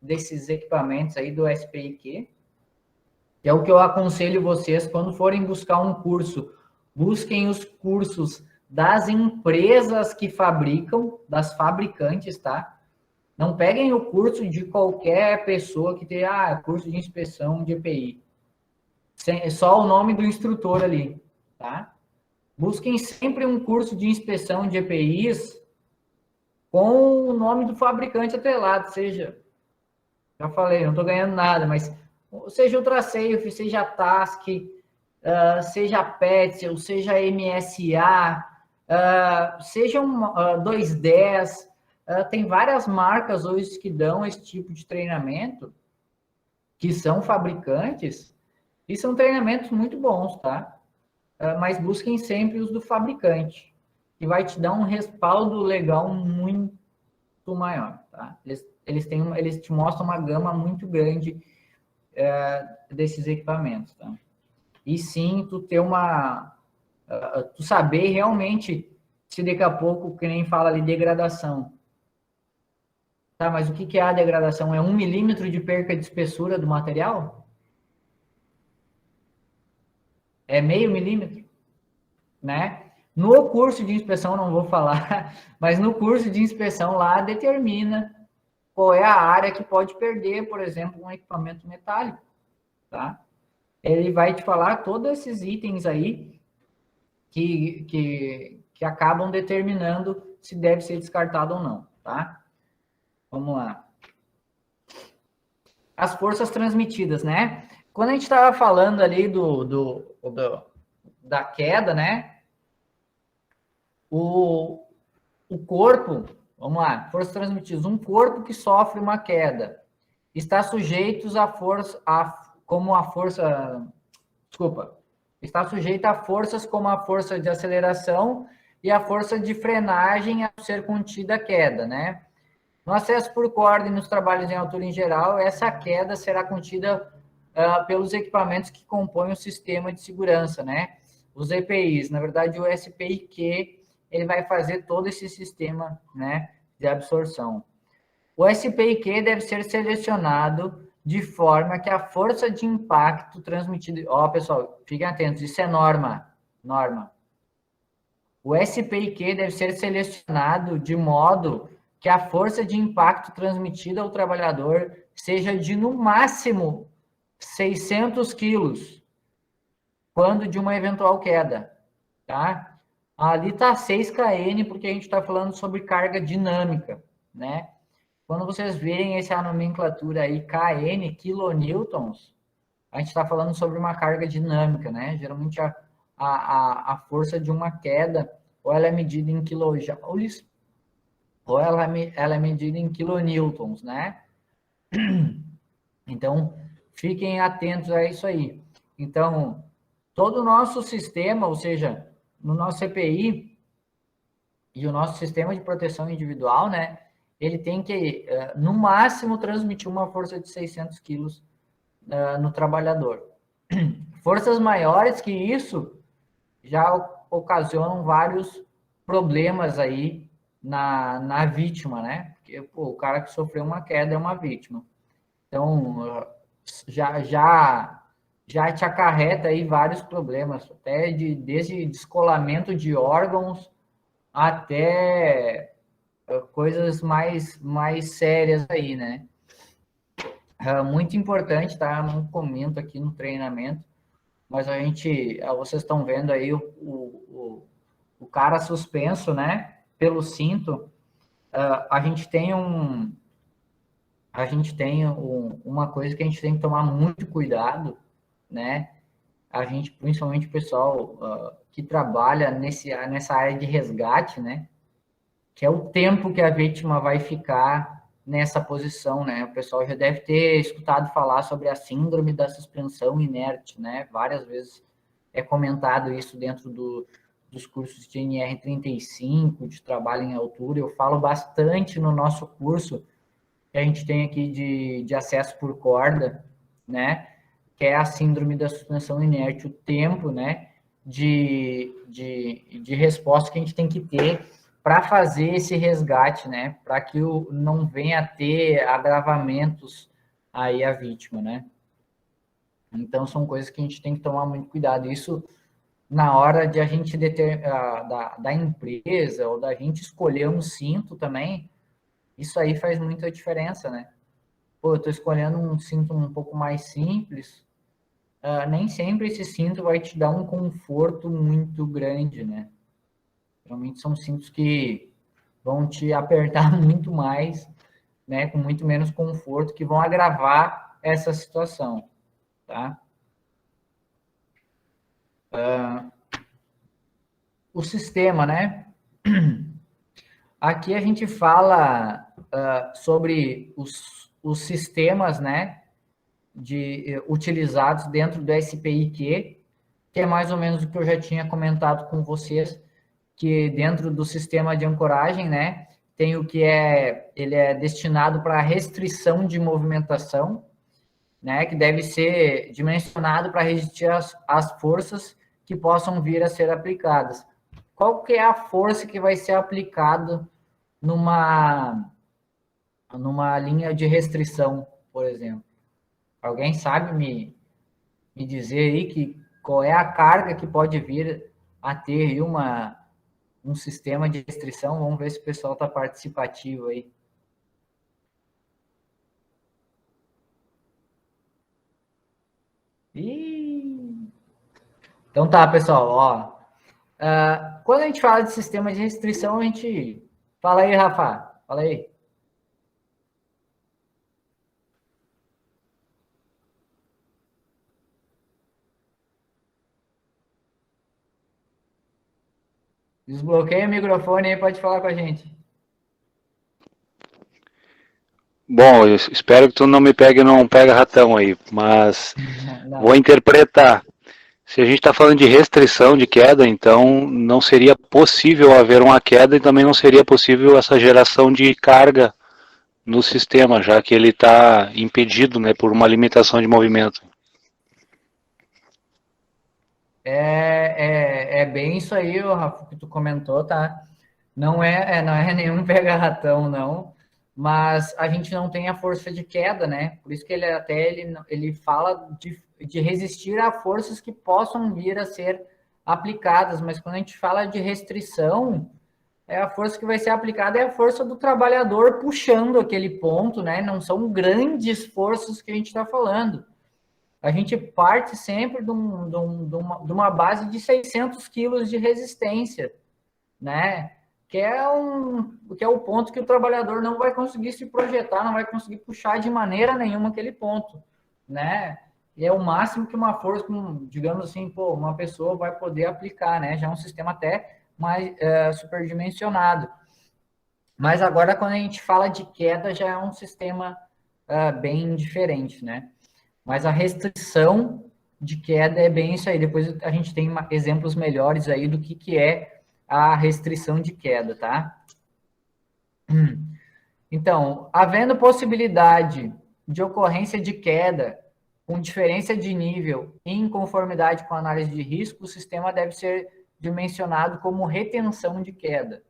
desses equipamentos aí do SPIQ, que é o que eu aconselho vocês, quando forem buscar um curso, busquem os cursos das empresas que fabricam, das fabricantes, tá? Não peguem o curso de qualquer pessoa que tenha curso de inspeção de EPI. Só o nome do instrutor ali, tá? Busquem sempre um curso de inspeção de EPIs com o nome do fabricante atrelado, seja, já falei, não estou ganhando nada, mas seja Ultrasafe, seja Task, seja Petzl, seja MSA, seja 210, tem várias marcas hoje que dão esse tipo de treinamento, que são fabricantes, e são treinamentos muito bons, tá? Mas busquem sempre os do fabricante, que vai te dar um respaldo legal muito maior, tá? Eles te mostram uma gama muito grande desses equipamentos, tá? E sim, tu saber realmente se daqui a pouco, que nem fala ali, degradação. Tá, mas o que é a degradação? É 1 milímetro de perca de espessura do material? É meio milímetro? Né? No curso de inspeção, não vou falar, mas no curso de inspeção lá determina qual é a área que pode perder, por exemplo, um equipamento metálico, tá? ele vai te falar todos esses itens aí que acabam determinando se deve ser descartado ou não, tá? Vamos lá. As forças transmitidas, né? Quando a gente estava falando ali da queda, né? O, o corpo, vamos lá, forças transmitidas, um corpo que sofre uma queda está sujeito à força, como a força, desculpa, está sujeito a forças como a força de aceleração e a força de frenagem a ser contida a queda, né? No acesso por corda e nos trabalhos em altura em geral, essa queda será contida pelos equipamentos que compõem o sistema de segurança, né? Os EPIs, na verdade, o SPIQ, ele vai fazer todo esse sistema, né, de absorção. O SPIQ deve ser selecionado de forma que a força de impacto transmitida... Ó, pessoal, fiquem atentos, isso é norma. O SPIQ deve ser selecionado de modo que a força de impacto transmitida ao trabalhador seja de, no máximo, 600 quilos, quando de uma eventual queda, tá? Ali está 6 kN, porque a gente está falando sobre carga dinâmica, né? Quando vocês verem essa nomenclatura aí, kN, quilonewtons, a gente está falando sobre uma carga dinâmica, né? Geralmente a força de uma queda, ou ela é medida em kilojoules, ou ela é medida em kilonewtons, né? Então, fiquem atentos a isso aí. Então, todo o nosso sistema, ou seja, no nosso CPI e o nosso sistema de proteção individual, né? Ele tem que, no máximo, transmitir uma força de 600 quilos no trabalhador. Forças maiores que isso já ocasionam vários problemas aí na vítima, né? Porque pô, o cara que sofreu uma queda é uma vítima. Então, já te acarreta aí vários problemas, até desde descolamento de órgãos até coisas mais sérias aí, né? Muito importante, tá? Eu não comento aqui no treinamento, mas vocês estão vendo aí o cara suspenso, né? Pelo cinto. A gente tem uma coisa que a gente tem que tomar muito cuidado, né? A gente, principalmente o pessoal que trabalha nessa área de resgate, né? Que é o tempo que a vítima vai ficar nessa posição, né? O pessoal já deve ter escutado falar sobre a síndrome da suspensão inerte, né? Várias vezes é comentado isso dentro dos cursos de NR35, de trabalho em altura. Eu falo bastante no nosso curso que a gente tem aqui de acesso por corda, né? Que é a síndrome da suspensão inerte, o tempo, né? De resposta que a gente tem que ter para fazer esse resgate, né? Para que não venha a ter agravamentos aí a vítima, né? Então, são coisas que a gente tem que tomar muito cuidado. Isso na hora de a gente da empresa ou da gente escolher um cinto também, isso aí faz muita diferença, né? Pô, eu estou escolhendo um cinto um pouco mais simples, nem sempre esse cinto vai te dar um conforto muito grande, né? Geralmente são cintos que vão te apertar muito mais, né? Com muito menos conforto, que vão agravar essa situação, tá? O sistema, né? Aqui a gente fala sobre os sistemas, né? Utilizados dentro do SPIQ, que é mais ou menos o que eu já tinha comentado com vocês, que dentro do sistema de ancoragem, né, tem o que ele é destinado para restrição de movimentação, né, que deve ser dimensionado para resistir às forças que possam vir a ser aplicadas. Qual que é a força que vai ser aplicada numa linha de restrição, por exemplo? Alguém sabe me dizer aí qual é a carga que pode vir a ter aí um sistema de restrição? Vamos ver se o pessoal está participativo aí. Ih, Então tá, pessoal, ó. Quando a gente fala de sistema de restrição, a gente... Fala aí, Rafa. Fala aí. Desbloqueia o microfone aí, pode falar com a gente. Bom, eu espero que tu não me pegue num pega-ratão aí, mas vou Não. interpretar. Se a gente está falando de restrição de queda, então não seria possível haver uma queda e também não seria possível essa geração de carga no sistema, já que ele está impedido, né, por uma limitação de movimento. É bem isso aí, Rafa, que tu comentou, tá? Não é nenhum pega-ratão, não. Mas a gente não tem a força de queda, né? Por isso que ele fala de resistir a forças que possam vir a ser aplicadas. Mas quando a gente fala de restrição, a força que vai ser aplicada é a força do trabalhador puxando aquele ponto, né? Não são grandes forças que a gente está falando. A gente parte sempre de uma base de 600 quilos de resistência, né? Que é o ponto que o trabalhador não vai conseguir se projetar, não vai conseguir puxar de maneira nenhuma aquele ponto, né? E é o máximo que uma força, digamos assim, uma pessoa vai poder aplicar, né? Já é um sistema até mais superdimensionado. Mas agora, quando a gente fala de queda, já é um sistema bem diferente, né? Mas a restrição de queda é bem isso aí. Depois a gente tem exemplos melhores aí do que é a restrição de queda, tá? Então, havendo possibilidade de ocorrência de queda com diferença de nível em conformidade com a análise de risco, o sistema deve ser dimensionado como retenção de queda.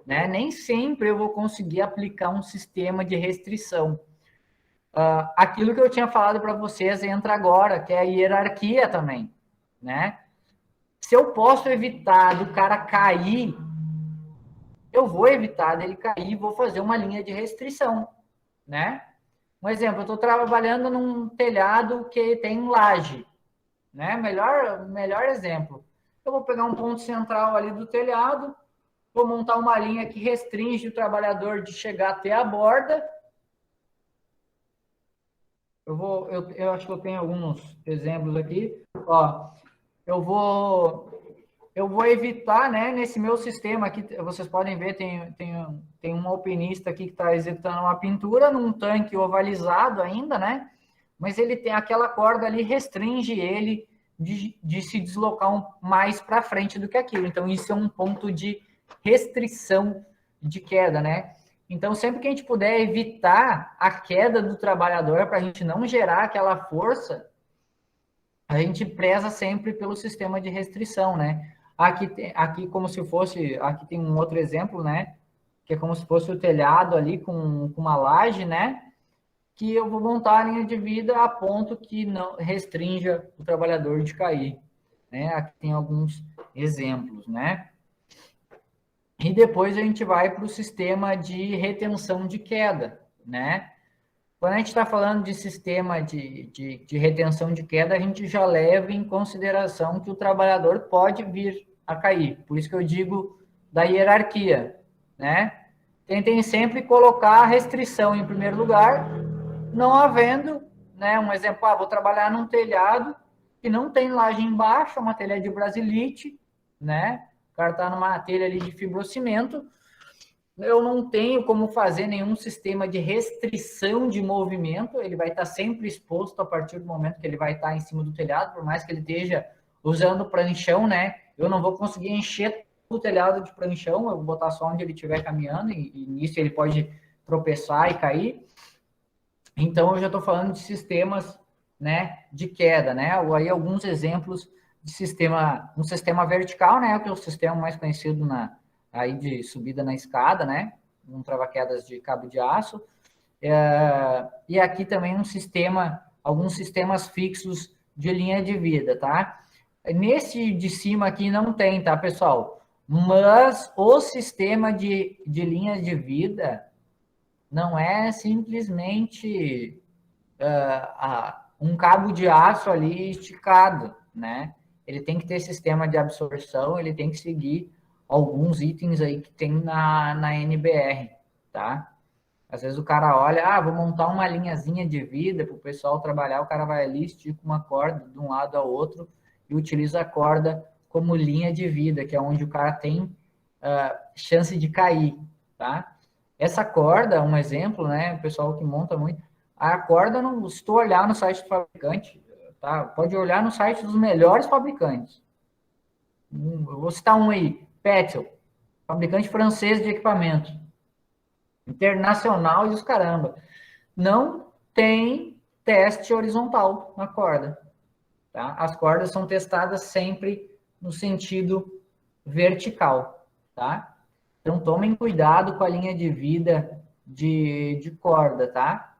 Né? Nem sempre eu vou conseguir aplicar um sistema de restrição. Aquilo que eu tinha falado para vocês entra agora, que é a hierarquia também, né? Se eu posso evitar do cara cair, eu vou evitar dele cair e vou fazer uma linha de restrição, né? Um exemplo, eu estou trabalhando num telhado que tem laje, né? Melhor exemplo. Eu vou pegar um ponto central ali do telhado, vou montar uma linha que restringe o trabalhador de chegar até a borda. Eu acho que eu tenho alguns exemplos aqui. Ó, eu vou evitar, né, nesse meu sistema aqui, vocês podem ver, tem um alpinista aqui que está executando uma pintura num tanque ovalizado ainda, né? Mas ele tem aquela corda ali, restringe ele de se deslocar mais para frente do que aquilo. Então, isso é um ponto de restrição de queda, né? Então, sempre que a gente puder evitar a queda do trabalhador para a gente não gerar aquela força, a gente preza sempre pelo sistema de restrição, né? Aqui como se fosse, aqui tem um outro exemplo, né? Que é como se fosse o telhado ali com uma laje, né? Que eu vou montar a linha de vida a ponto que não restrinja o trabalhador de cair, né? Aqui tem alguns exemplos, né? E depois a gente vai para o sistema de retenção de queda, né? Quando a gente está falando de sistema de retenção de queda, a gente já leva em consideração que o trabalhador pode vir a cair. Por isso que eu digo da hierarquia, né? Tentem sempre colocar a restrição em primeiro lugar, não havendo, né? Um exemplo, vou trabalhar num telhado que não tem laje embaixo, é uma telha de brasilite, né? O cara está numa telha ali de fibrocimento, eu não tenho como fazer nenhum sistema de restrição de movimento, ele vai estar sempre exposto a partir do momento que ele vai estar em cima do telhado, por mais que ele esteja usando pranchão, né? Eu não vou conseguir encher o telhado de pranchão, eu vou botar só onde ele estiver caminhando, e nisso ele pode tropeçar e cair. Então, eu já estou falando de sistemas, né, de queda, né? Aí alguns exemplos de um sistema vertical, né, que é o sistema mais conhecido aí de subida na escada, né? Um trava-quedas de cabo de aço. E aqui também alguns sistemas fixos de linha de vida, tá? Nesse de cima aqui não tem, tá, pessoal? Mas o sistema de linha de vida não é simplesmente um cabo de aço ali esticado, né? ele tem que ter sistema de absorção, ele tem que seguir alguns itens aí que tem na NBR, tá? Às vezes o cara olha, vou montar uma linhazinha de vida para o pessoal trabalhar, o cara vai ali, estica uma corda de um lado ao outro e utiliza a corda como linha de vida, que é onde o cara tem chance de cair, tá? Essa corda, um exemplo, né, o pessoal que monta muito, a corda, não, se tu olhar no site do fabricante, tá? Pode olhar no site dos melhores fabricantes. Eu vou citar um aí, Petzl, fabricante francês de equipamento, internacional e os caramba. Não tem teste horizontal na corda, tá? As cordas são testadas sempre no sentido vertical, tá? Então, tomem cuidado com a linha de vida de corda, tá?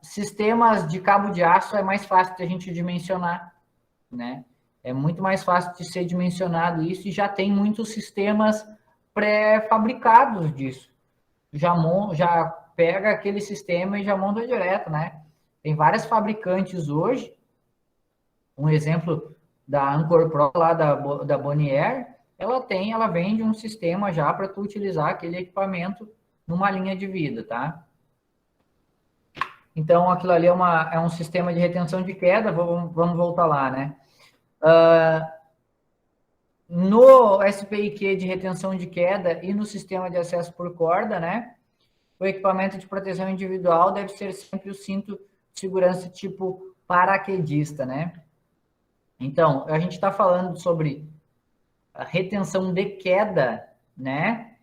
Sistemas de cabo de aço é mais fácil de a gente dimensionar, né? É muito mais fácil de ser dimensionado isso e já tem muitos sistemas pré-fabricados disso. Já pega aquele sistema e já monta direto, né? Tem vários fabricantes hoje, um exemplo da Anchor Pro lá da Bonnier, ela vende um sistema já para tu utilizar aquele equipamento numa linha de vida, tá? Então, aquilo ali é um sistema de retenção de queda, vamos voltar lá, né? No SPIQ de retenção de queda e no sistema de acesso por corda, né? O equipamento de proteção individual deve ser sempre o cinto de segurança tipo paraquedista, né? Então, a gente está falando sobre a retenção de queda, né?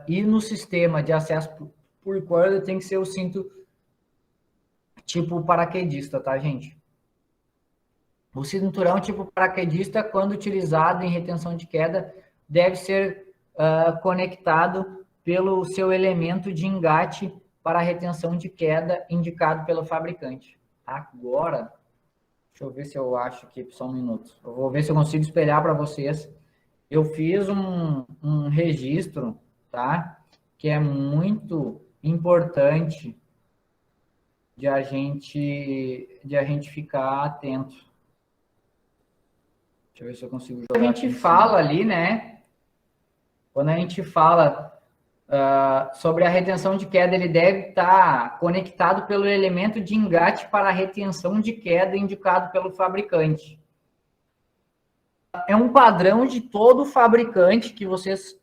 E no sistema de acesso por corda tem que ser o cinto tipo paraquedista, tá, gente? O cinturão tipo paraquedista, quando utilizado em retenção de queda, deve ser conectado pelo seu elemento de engate para a retenção de queda indicado pelo fabricante. Agora, deixa eu ver se eu acho aqui, só um minuto. Eu vou ver se eu consigo espelhar para vocês. Eu fiz um registro, tá? Que é muito importante de a gente ficar atento. Deixa eu ver se eu consigo jogar. A gente fala ali, né? Quando a gente fala sobre a retenção de queda, ele deve estar conectado pelo elemento de engate para a retenção de queda indicado pelo fabricante. É um padrão de todo fabricante que vocês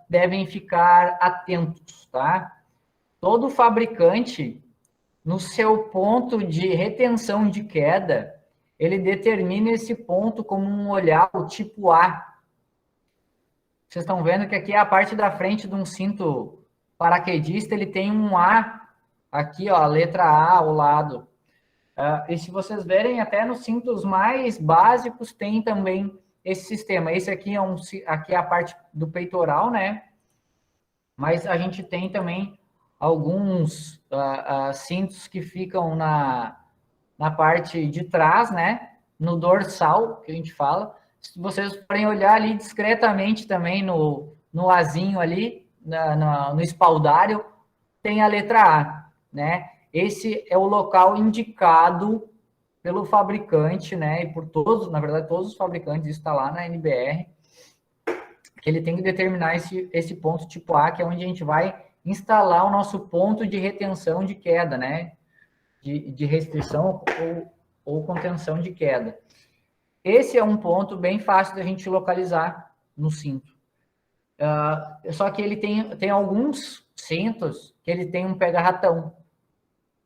devem ficar atentos, tá? Todo fabricante, no seu ponto de retenção de queda, ele determina esse ponto como um olhar tipo A. Vocês estão vendo que aqui é a parte da frente de um cinto paraquedista, ele tem um A aqui, ó, a letra A ao lado. E se vocês verem, até nos cintos mais básicos tem também esse sistema. Esse aqui aqui é a parte do peitoral, né? Mas a gente tem também alguns cintos que ficam na parte de trás, né? No dorsal, que a gente fala. Se vocês forem olhar ali discretamente também no azinho ali, no espaldário, tem a letra A, né? Esse é o local indicado pelo fabricante, né? E por todos, na verdade, todos os fabricantes, isso está lá na NBR, que ele tem que determinar esse ponto tipo A, que é onde a gente vai instalar o nosso ponto de retenção de queda, né? De restrição ou contenção de queda. Esse é um ponto bem fácil da gente localizar no cinto. Só que ele tem alguns cintos que ele tem um pega-ratão,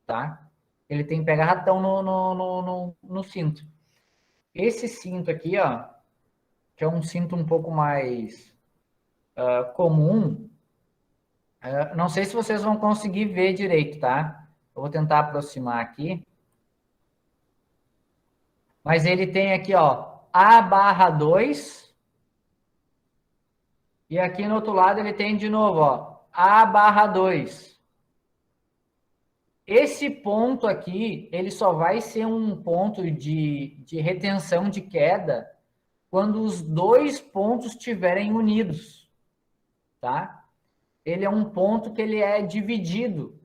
tá? Ele tem pega-ratão no cinto. Esse cinto aqui, ó, que é um cinto um pouco mais comum, não sei se vocês vão conseguir ver direito, tá? Eu vou tentar aproximar aqui. Mas ele tem aqui, ó, A/2. E aqui no outro lado ele tem de novo, ó, A/2. Esse ponto aqui, ele só vai ser um ponto de retenção de queda quando os dois pontos estiverem unidos, tá? Ele é um ponto que ele é dividido.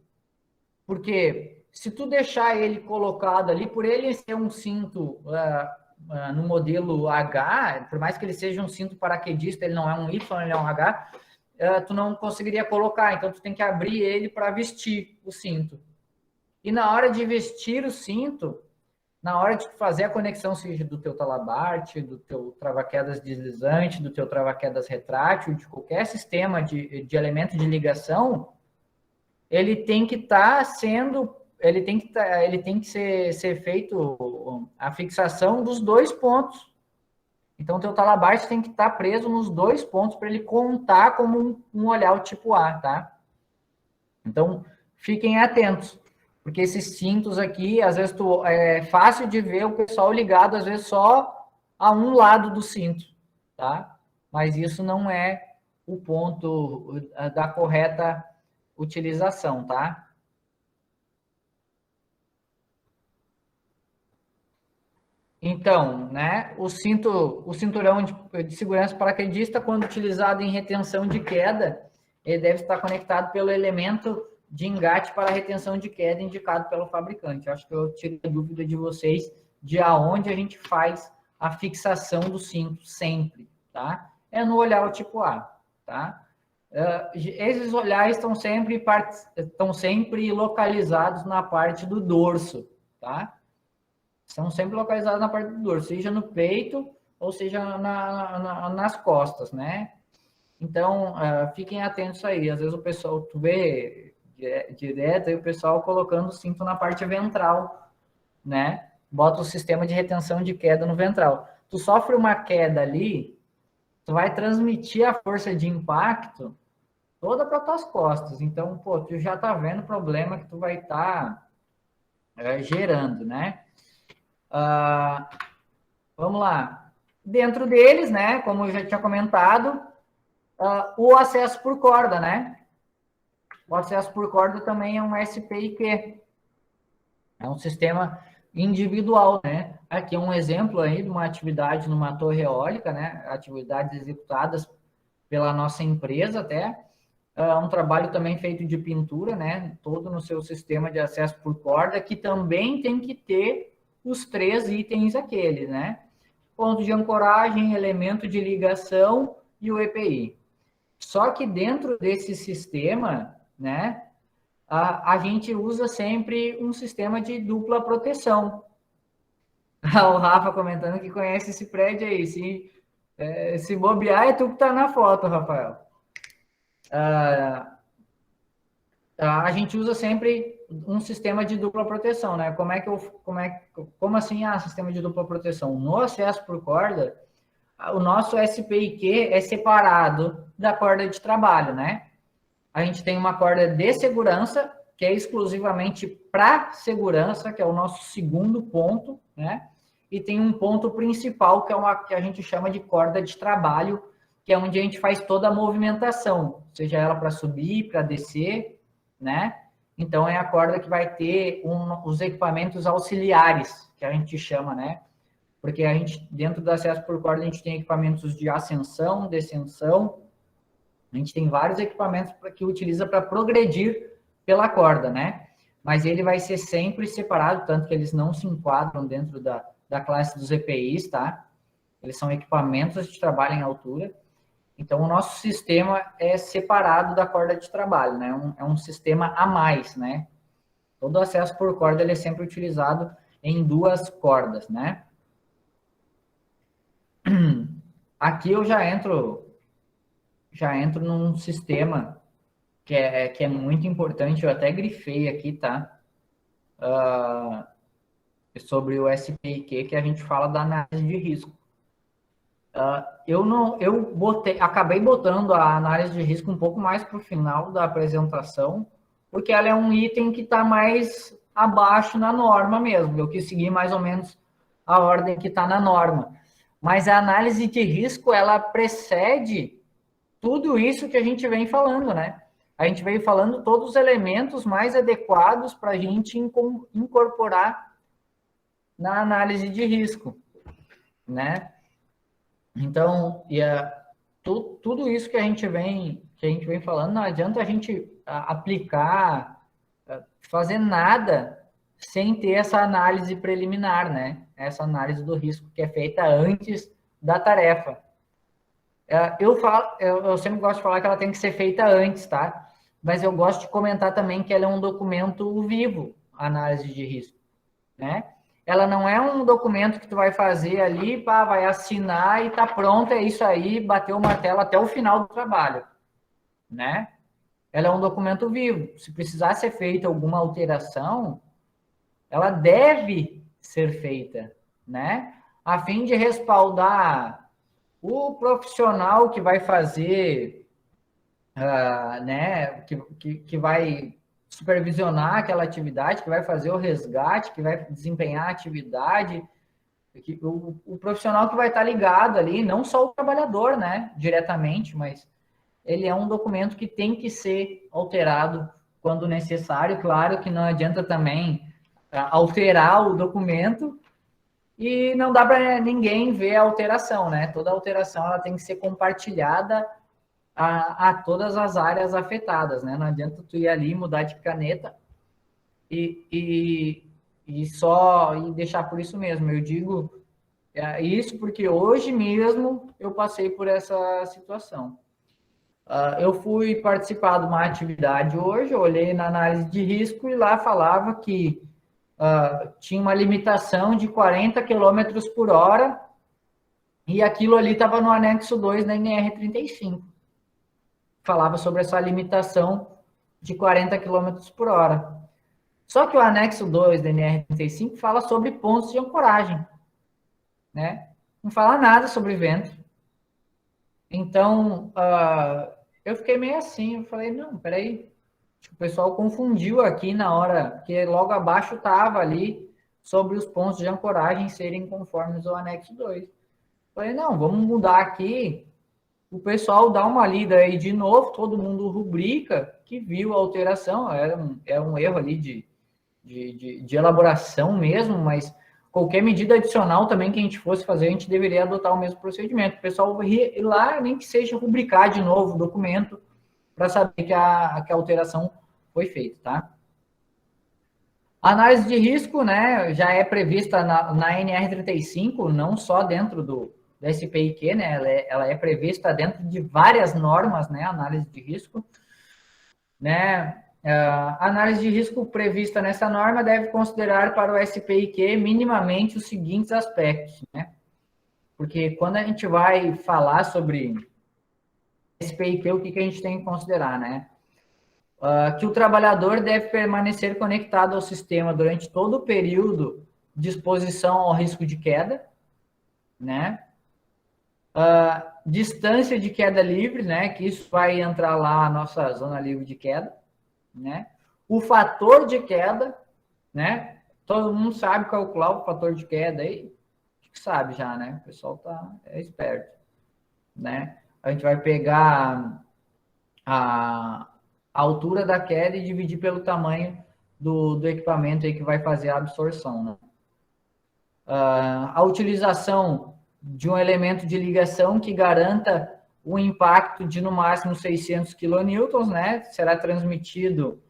Porque se tu deixar ele colocado ali, por ele ser um cinto no modelo H, por mais que ele seja um cinto paraquedista, ele não é um Y, ele é um H, tu não conseguiria colocar, então tu tem que abrir ele para vestir o cinto. E na hora de vestir o cinto, na hora de fazer a conexão, seja do teu talabarte, do teu trava-quedas deslizante, do teu trava-quedas retrátil, de qualquer sistema de elemento de ligação, ele tem que estar sendo, ele tem que ser feito a fixação dos 2 pontos. Então, o teu talabarte tem que estar preso nos 2 pontos para ele contar como um olhar tipo A, tá? Então, fiquem atentos. Porque esses cintos aqui, às vezes, é fácil de ver o pessoal ligado, às vezes, só a um lado do cinto, tá? Mas isso não é o ponto da correta utilização, tá? Então, né, o cinturão de segurança paraquedista, quando utilizado em retenção de queda, ele deve estar conectado pelo elemento de engate para retenção de queda indicado pelo fabricante. Acho que eu tirei a dúvida de vocês de aonde a gente faz a fixação do cinto sempre, tá? É no olhar tipo A, tá? Esses olhares estão sempre localizados na parte do dorso, tá? São sempre localizados na parte do dorso, seja no peito ou seja nas costas, né? Então, fiquem atentos aí. Às vezes o pessoal, tu vê direto aí o pessoal colocando o cinto na parte ventral, né? Bota o sistema de retenção de queda no ventral. Tu sofre uma queda ali, tu vai transmitir a força de impacto toda para tuas costas. Então, pô, tu já tá vendo o problema que tu vai estar gerando, né? Vamos lá. Dentro deles, né, como eu já tinha comentado, o acesso por corda, né? O acesso por corda também é um SPIQ. É um sistema individual, né? Aqui é um exemplo aí de uma atividade numa torre eólica, né? Atividades executadas pela nossa empresa até. Um trabalho também feito de pintura, né? Todo no seu sistema de acesso por corda, que também tem que ter os 3 itens aqueles, né? Ponto de ancoragem, elemento de ligação e o EPI. Só que dentro desse sistema, né, a gente usa sempre um sistema de dupla proteção. O Rafa comentando que conhece esse prédio aí. Se bobear, é tu que tá na foto, Rafael. A gente usa sempre um sistema de dupla proteção, né? Como assim, sistema de dupla proteção? No acesso por corda, o nosso SPIQ é separado da corda de trabalho, né? A gente tem uma corda de segurança, que é exclusivamente para segurança, que é o nosso segundo ponto, né? E tem um ponto principal, que é que a gente chama de corda de trabalho, que é onde a gente faz toda a movimentação, seja ela para subir, para descer, né? Então, é a corda que vai ter os equipamentos auxiliares, que a gente chama, né? Porque a gente, dentro do acesso por corda, a gente tem equipamentos de ascensão, descensão, a gente tem vários equipamentos que utiliza para progredir pela corda, né? Mas ele vai ser sempre separado, tanto que eles não se enquadram dentro da classe dos EPIs, tá? Eles são equipamentos de trabalho em altura. Então, o nosso sistema é separado da corda de trabalho, né? É um sistema a mais, né? Todo acesso por corda ele é sempre utilizado em 2 cordas, né? Aqui eu já entro num sistema que é muito importante, eu até grifei aqui, tá? Sobre o SPIQ, que a gente fala da análise de risco. Acabei botando a análise de risco um pouco mais para o final da apresentação, porque ela é um item que está mais abaixo na norma mesmo. Eu quis seguir mais ou menos a ordem que está na norma. Mas a análise de risco, ela precede tudo isso que a gente vem falando, né? A gente veio falando todos os elementos mais adequados para a gente incorporar na análise de risco, né? Então, tudo isso que a gente vem falando, não adianta a gente aplicar, fazer nada sem ter essa análise preliminar, né? Essa análise do risco que é feita antes da tarefa. Eu sempre gosto de falar que ela tem que ser feita antes, tá? Mas eu gosto de comentar também que ela é um documento vivo, a análise de risco, né? Ela não é um documento que tu vai fazer ali, pá, vai assinar e tá pronto, é isso aí, bateu o martelo até o final do trabalho, né? Ela é um documento vivo. Se precisar ser feita alguma alteração, ela deve ser feita, né? A fim de respaldar o profissional que vai fazer, né? Que vai supervisionar aquela atividade, que vai fazer o resgate, que vai desempenhar a atividade, o profissional que vai estar ligado ali, não só o trabalhador, né? Diretamente, mas ele é um documento que tem que ser alterado quando necessário. Claro que não adianta também alterar o documento e não dá para ninguém ver a alteração, né? Toda alteração ela tem que ser compartilhada a todas as áreas afetadas, né? Não adianta tu ir ali mudar de caneta e só e deixar por isso mesmo. Eu digo isso porque hoje mesmo eu passei por essa situação. Eu fui participar de uma atividade hoje, olhei na análise de risco e lá falava que tinha uma limitação de 40 km por hora e aquilo ali estava no anexo 2 da NR35. Falava sobre essa limitação de 40 km por hora. Só que o anexo 2 da NR35 fala sobre pontos de ancoragem, né? Não fala nada sobre vento. Então, eu fiquei meio assim, eu falei, não, peraí, o pessoal confundiu aqui na hora, porque logo abaixo estava ali sobre os pontos de ancoragem serem conformes ao anexo 2. Falei, não, vamos mudar aqui, o pessoal dá uma lida aí de novo, todo mundo rubrica que viu a alteração, era um erro ali de elaboração mesmo, mas qualquer medida adicional também que a gente fosse fazer, a gente deveria adotar o mesmo procedimento. O pessoal ir lá, nem que seja rubricar de novo o documento, para saber que a alteração foi feita, tá? A análise de risco, né, já é prevista na NR35, não só dentro do SPIQ, né, ela é prevista dentro de várias normas, né, análise de risco, né, a análise de risco prevista nessa norma deve considerar para o SPIQ minimamente os seguintes aspectos, né, porque quando a gente vai falar sobre SPIQ, o que a gente tem que considerar, né, que o trabalhador deve permanecer conectado ao sistema durante todo o período de exposição ao risco de queda, né? Distância de queda livre, né? Que isso vai entrar lá na nossa zona livre de queda, né? O fator de queda, né? Todo mundo sabe calcular o fator de queda aí, sabe já, né? O pessoal é esperto, né? A gente vai pegar a altura da queda e dividir pelo tamanho do equipamento aí que vai fazer a absorção, né? A utilização de um elemento de ligação que garanta um impacto de no máximo 600 kN, né? Será transmitido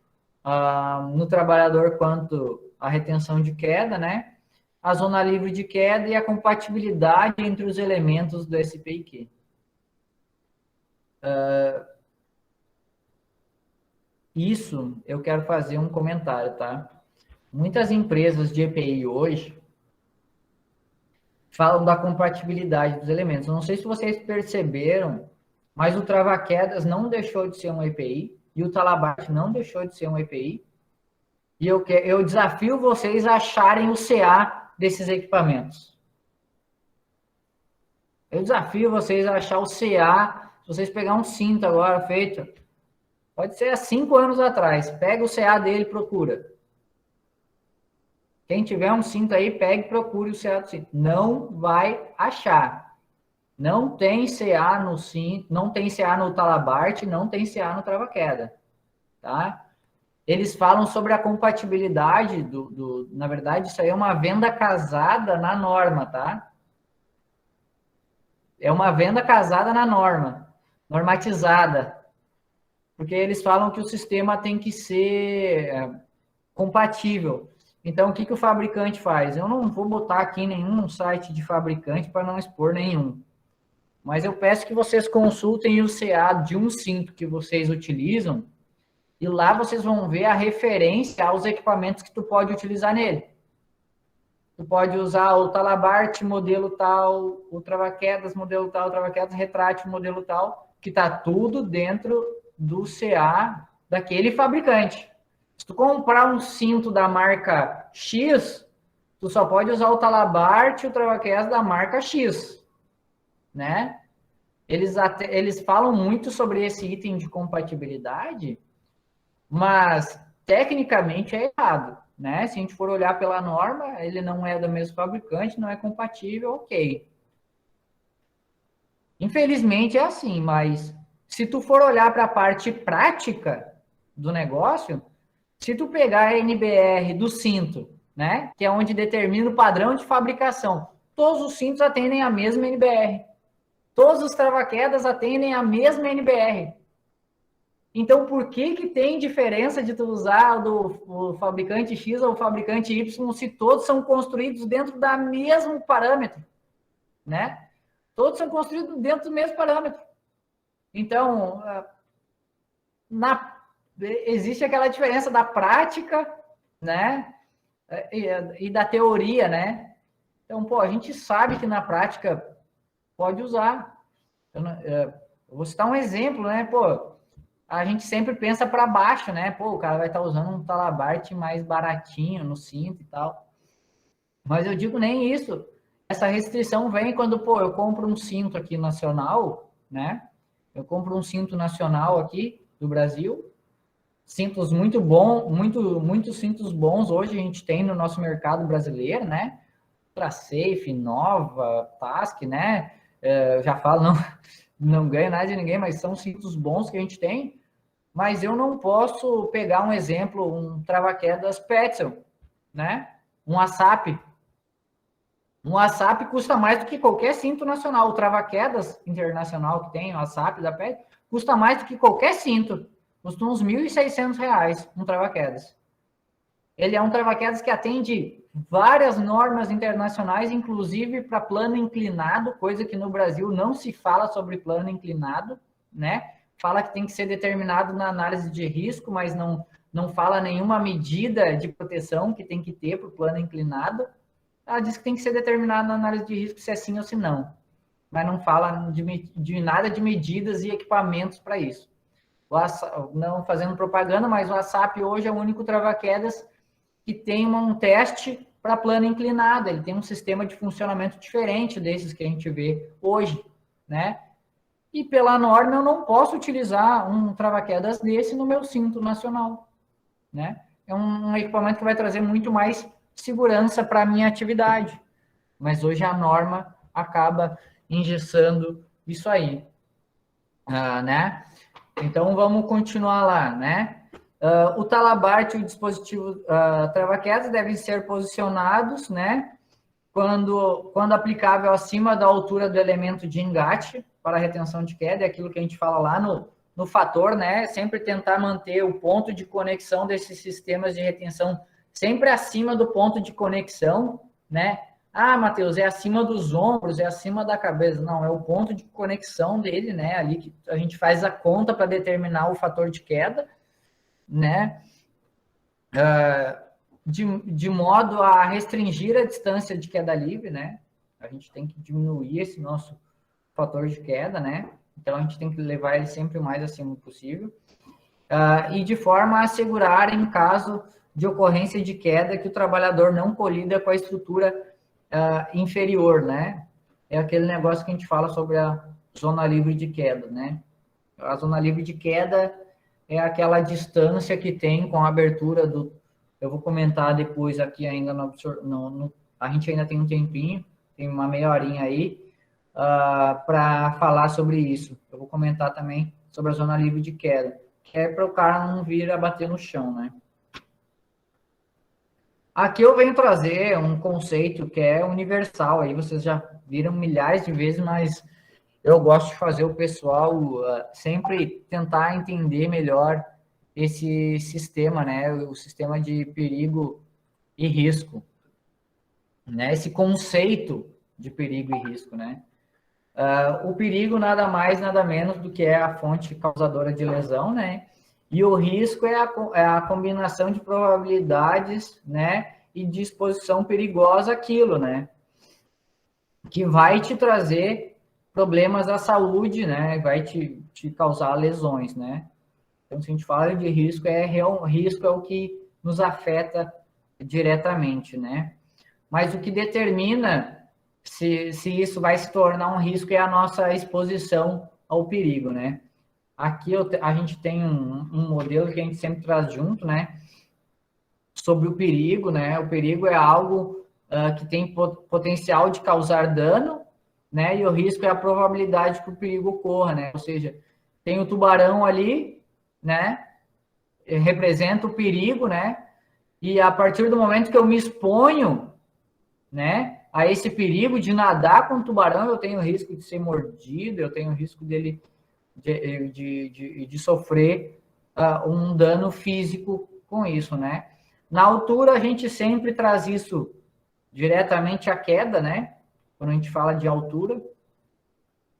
no trabalhador quanto à retenção de queda, né? A zona livre de queda e a compatibilidade entre os elementos do SPIQ. Isso eu quero fazer um comentário, tá? Muitas empresas de EPI hoje falam da compatibilidade dos elementos. Eu não sei se vocês perceberam, mas o trava-quedas não deixou de ser um EPI e o talabarte não deixou de ser um EPI. E eu desafio vocês a acharem o CA desses equipamentos. Eu desafio vocês a achar o CA. Se vocês pegar um cinto agora feito, pode ser há 5 anos atrás, pega o CA dele e procura. Quem tiver um cinto aí, pegue e procure o CA do cinto. Não vai achar. Não tem CA no cinto, não tem CA no talabarte, não tem CA no trava-queda, tá? Eles falam sobre a compatibilidade na verdade, isso aí é uma venda casada na norma, tá? É uma venda casada na norma, normatizada. Porque eles falam que o sistema tem que ser compatível. Então, o que o fabricante faz? Eu não vou botar aqui nenhum site de fabricante para não expor nenhum. Mas eu peço que vocês consultem o CA de um cinto que vocês utilizam e lá vocês vão ver a referência aos equipamentos que tu pode utilizar nele. Tu pode usar o Talabart modelo tal, o Travaquedas modelo tal, o Travaquedas retrátil modelo tal, que está tudo dentro do CA daquele fabricante. Se tu comprar um cinto da marca X, tu só pode usar o Talabart e o Travaquedas da marca X, né? Eles falam muito sobre esse item de compatibilidade, mas tecnicamente é errado, né? Se a gente for olhar pela norma, ele não é do mesmo fabricante, não é compatível, ok. Infelizmente é assim, mas se tu for olhar para a parte prática do negócio, se tu pegar a NBR do cinto, né, que é onde determina o padrão de fabricação, todos os cintos atendem a mesma NBR. Todos os travaquedas atendem a mesma NBR. Então, por que tem diferença de tu usar o fabricante X ou o fabricante Y se todos são construídos dentro do mesmo parâmetro, né? Todos são construídos dentro do mesmo parâmetro. Então, existe aquela diferença da prática, né? E da teoria, né? Então, pô, a gente sabe que na prática pode usar. Eu vou citar um exemplo, né? Pô, a gente sempre pensa para baixo, né? Pô, o cara vai estar usando um Talabart mais baratinho no cinto e tal. Mas eu digo nem isso. Essa restrição vem quando, pô, eu compro um cinto aqui nacional, né? Eu compro um cinto nacional aqui do Brasil. Cintos muito bons, muitos cintos bons hoje a gente tem no nosso mercado brasileiro, né? Para Safe, Nova, Task, né? Eu já falo, não ganha nada de ninguém, mas são cintos bons que a gente tem. Mas eu não posso pegar um exemplo, um travaquedas Petzl, né? Um ASAP. Um ASAP custa mais do que qualquer cinto nacional. O travaquedas internacional que tem, o ASAP da Petzl, custa mais do que qualquer cinto. Custa uns R$ 1.600 um travaquedas. Ele é um travaquedas que atende várias normas internacionais, inclusive para plano inclinado, coisa que no Brasil não se fala sobre plano inclinado, né? Fala que tem que ser determinado na análise de risco, mas não fala nenhuma medida de proteção que tem que ter para o plano inclinado. Ela diz que tem que ser determinado na análise de risco se é sim ou se não, mas não fala de nada de medidas e equipamentos para isso. Não fazendo propaganda, mas o ASAP hoje é o único travaquedas que tem um teste para plano inclinado. Ele tem um sistema de funcionamento diferente desses que a gente vê hoje, né? E pela norma eu não posso utilizar um travaquedas desse no meu cinto nacional, né? É um equipamento que vai trazer muito mais segurança para a minha atividade. Mas hoje a norma acaba engessando isso aí, né? Então vamos continuar lá, né? O Talabart e o dispositivo travaquedas devem ser posicionados, né? Quando aplicável acima da altura do elemento de engate para retenção de queda, é aquilo que a gente fala lá no fator, né? Sempre tentar manter o ponto de conexão desses sistemas de retenção sempre acima do ponto de conexão, né? Ah, Matheus, é acima dos ombros, é acima da cabeça. Não, é o ponto de conexão dele, né? Ali que a gente faz a conta para determinar o fator de queda, né? De modo a restringir a distância de queda livre, né? A gente tem que diminuir esse nosso fator de queda, né? Então, a gente tem que levar ele sempre o mais acima possível. E de forma a assegurar, em caso de ocorrência de queda, que o trabalhador não colida com a estrutura inferior, né? É aquele negócio que a gente fala sobre a zona livre de queda, né? A zona livre de queda é aquela distância que tem com a abertura do... Eu vou comentar depois aqui ainda, a gente ainda tem um tempinho, tem uma meia horinha aí, para falar sobre isso. Eu vou comentar também sobre a zona livre de queda, que é para o cara não vir a bater no chão, né? Aqui eu venho trazer um conceito que é universal, aí vocês já viram milhares de vezes, mas eu gosto de fazer o pessoal sempre tentar entender melhor esse sistema, né? O sistema de perigo e risco, né? Esse conceito de perigo e risco, né? O perigo nada mais, nada menos do que é a fonte causadora de lesão, né? E o risco é a combinação de probabilidades, né? E de exposição perigosa àquilo, né? Que vai te trazer problemas à saúde, né? Vai te causar lesões, né? Então, se a gente fala de risco, risco é o que nos afeta diretamente, né? Mas o que determina se isso vai se tornar um risco é a nossa exposição ao perigo, né? Aqui a gente tem um modelo que a gente sempre traz junto, né? Sobre o perigo, né? O perigo é algo que tem potencial de causar dano, né? E o risco é a probabilidade que o perigo ocorra, né? Ou seja, tem o tubarão ali, né? Representa o perigo, né? E a partir do momento que eu me exponho, né, a esse perigo de nadar com o tubarão, eu tenho risco de ser mordido, eu tenho risco dele de sofrer um dano físico com isso, né? Na altura, a gente sempre traz isso diretamente à queda, né? Quando a gente fala de altura,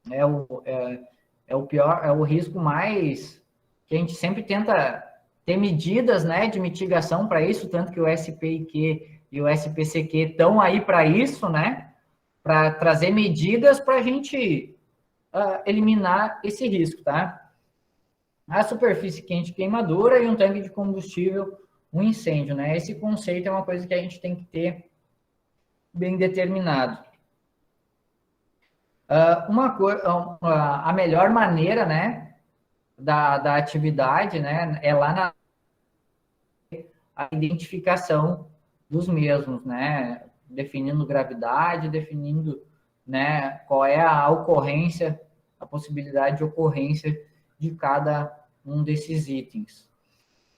é o pior, é o risco mais que a gente sempre tenta ter medidas, né, de mitigação para isso, tanto que o SPIQ e o SPCQ estão aí para isso, né? Para trazer medidas para a gente eliminar esse risco, tá? A superfície quente queimadura e um tanque de combustível, um incêndio, né? Esse conceito é uma coisa que a gente tem que ter bem determinado. A melhor maneira, né, da atividade, né, é lá na a identificação dos mesmos, né, definindo gravidade, definindo, né, qual é a ocorrência, a possibilidade de ocorrência de cada um desses itens.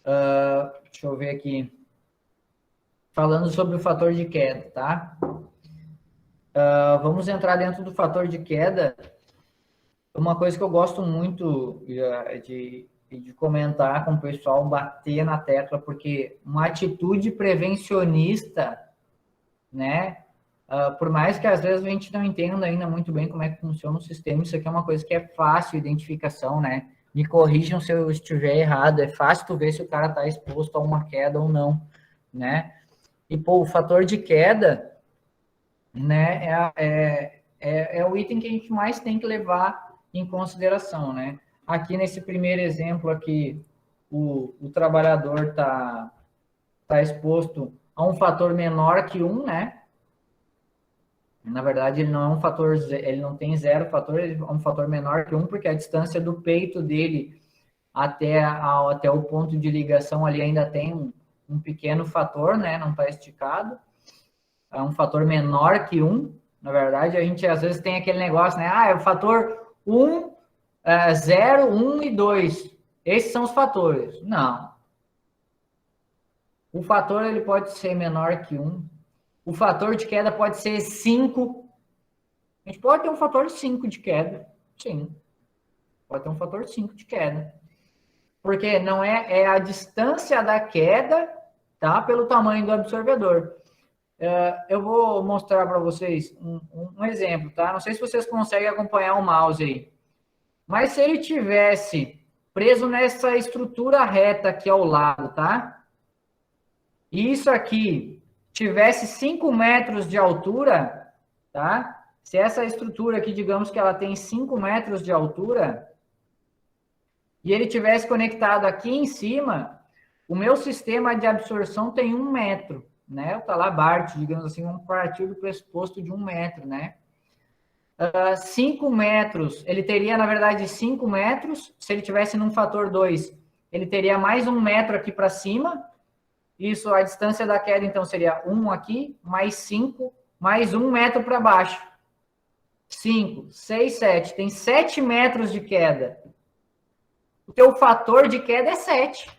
Deixa eu ver aqui. Falando sobre o fator de queda, tá? Vamos entrar dentro do fator de queda. Uma coisa que eu gosto muito de comentar com o pessoal, bater na tecla, porque uma atitude prevencionista, né? Por mais que às vezes a gente não entenda ainda muito bem como é que funciona o sistema, isso aqui é uma coisa que é fácil identificação, né? Me corrijam se eu estiver errado, é fácil tu ver se o cara está exposto a uma queda ou não, né? E, pô, o fator de queda, né, é o item que a gente mais tem que levar em consideração, né? Aqui nesse primeiro exemplo aqui, o trabalhador tá exposto a um fator menor que 1, né? Na verdade, ele não é um fator, ele não tem zero fator, ele é um fator menor que 1, porque a distância do peito dele até o ponto de ligação ali ainda tem um pequeno fator, né? Não está esticado. É um fator menor que 1. Na verdade, a gente às vezes tem aquele negócio, né? É o fator 1, 0, 1 e 2. Esses são os fatores. Não. O fator ele pode ser menor que 1. O fator de queda pode ser 5. A gente pode ter um fator 5 de queda. Sim. Pode ter um fator 5 de queda. Porque não é a distância da queda, tá? Pelo tamanho do absorvedor. Eu vou mostrar para vocês um exemplo, tá? Não sei se vocês conseguem acompanhar o mouse aí. Mas se ele tivesse preso nessa estrutura reta aqui ao lado, tá? E isso aqui tivesse 5 metros de altura, tá? Se essa estrutura aqui, digamos que ela tem 5 metros de altura, e ele tivesse conectado aqui em cima, o meu sistema de absorção tem 1 metro, né? O Talabart, digamos assim, vamos partir do pressuposto de 1 metro, né? 5 metros, ele teria, na verdade, 5 metros, se ele tivesse num fator 2, ele teria mais 1 metro aqui para cima, isso, a distância da queda, então, seria 1 aqui, mais 5, mais 1 metro para baixo. 5, 6, 7, tem 7 metros de queda. O teu fator de queda é 7.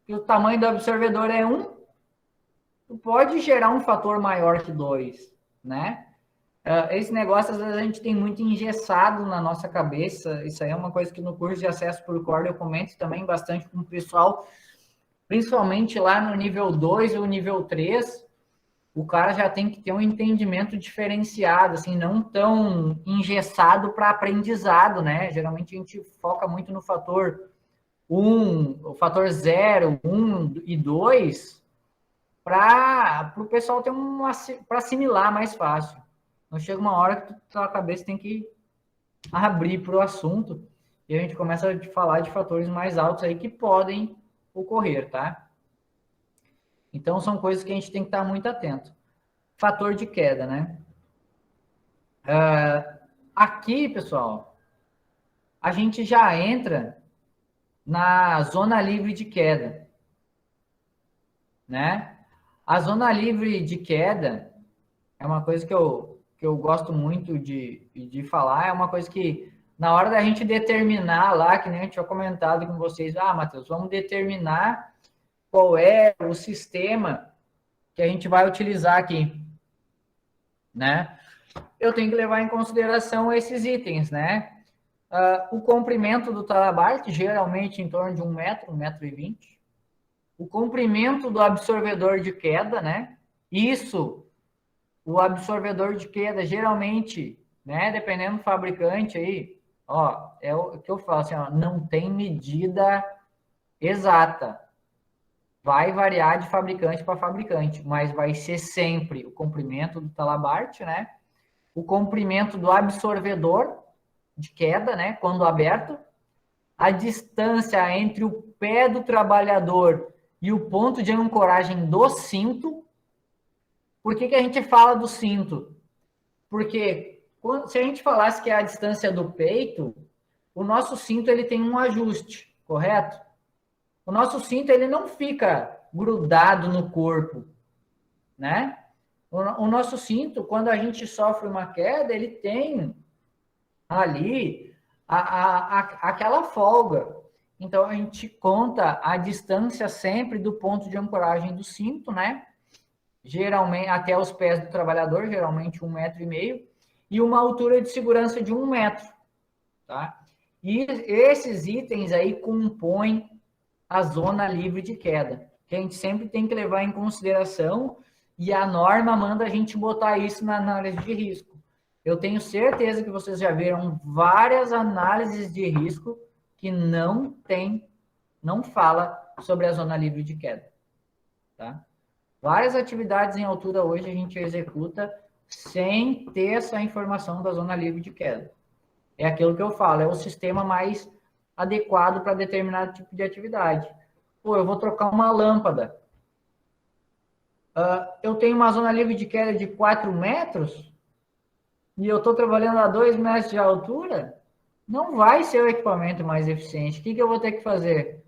E o tamanho do absorvedor é 1. Tu pode gerar um fator maior que 2, né? Esse negócio, às vezes, a gente tem muito engessado na nossa cabeça. Isso aí é uma coisa que no curso de acesso por corda eu comento também bastante com o pessoal. principalmente lá no nível 2 ou nível 3, o cara já tem que ter um entendimento diferenciado, assim, não tão engessado para aprendizado, né? Geralmente a gente foca muito no fator 1, o fator 0, 1 e 2, para o pessoal ter para assimilar mais fácil. Então chega uma hora que tua cabeça tem que abrir para o assunto e a gente começa a falar de fatores mais altos aí que podem ocorrer, tá? Então são coisas que a gente tem que estar muito atento. Fator de queda, né? Aqui, pessoal, a gente já entra na zona livre de queda, né? A zona livre de queda é uma coisa que eu gosto muito de falar, é uma coisa que, na hora da gente determinar lá, que nem a gente tinha comentado com vocês, Matheus, vamos determinar qual é o sistema que a gente vai utilizar aqui, né? Eu tenho que levar em consideração esses itens, né? O comprimento do talabarte, geralmente em torno de 1 metro, 1,20 m. O comprimento do absorvedor de queda, né? Isso, o absorvedor de queda, geralmente, né? Dependendo do fabricante aí, ó, é o que eu falo assim, ó, não tem medida exata. Vai variar de fabricante para fabricante, mas vai ser sempre o comprimento do talabarte, né? O comprimento do absorvedor de queda, né? Quando aberto, a distância entre o pé do trabalhador e o ponto de ancoragem do cinto. Por que a gente fala do cinto? Porque se a gente falasse que é a distância do peito, o nosso cinto ele tem um ajuste, correto? O nosso cinto ele não fica grudado no corpo, né? O nosso cinto, quando a gente sofre uma queda, ele tem ali aquela folga. Então, a gente conta a distância sempre do ponto de ancoragem do cinto, né? Geralmente, até os pés do trabalhador, geralmente 1,5 m, e uma altura de segurança de 1 metro, tá? E esses itens aí compõem a zona livre de queda, que a gente sempre tem que levar em consideração, e a norma manda a gente botar isso na análise de risco. Eu tenho certeza que vocês já viram várias análises de risco que não fala sobre a zona livre de queda, tá? Várias atividades em altura hoje a gente executa sem ter essa informação da zona livre de queda. É aquilo que eu falo, é o sistema mais adequado para determinado tipo de atividade. Pô, eu vou trocar uma lâmpada. Eu tenho uma zona livre de queda de 4 metros e eu estou trabalhando a 2 metros de altura, não vai ser o equipamento mais eficiente. O que eu vou ter que fazer?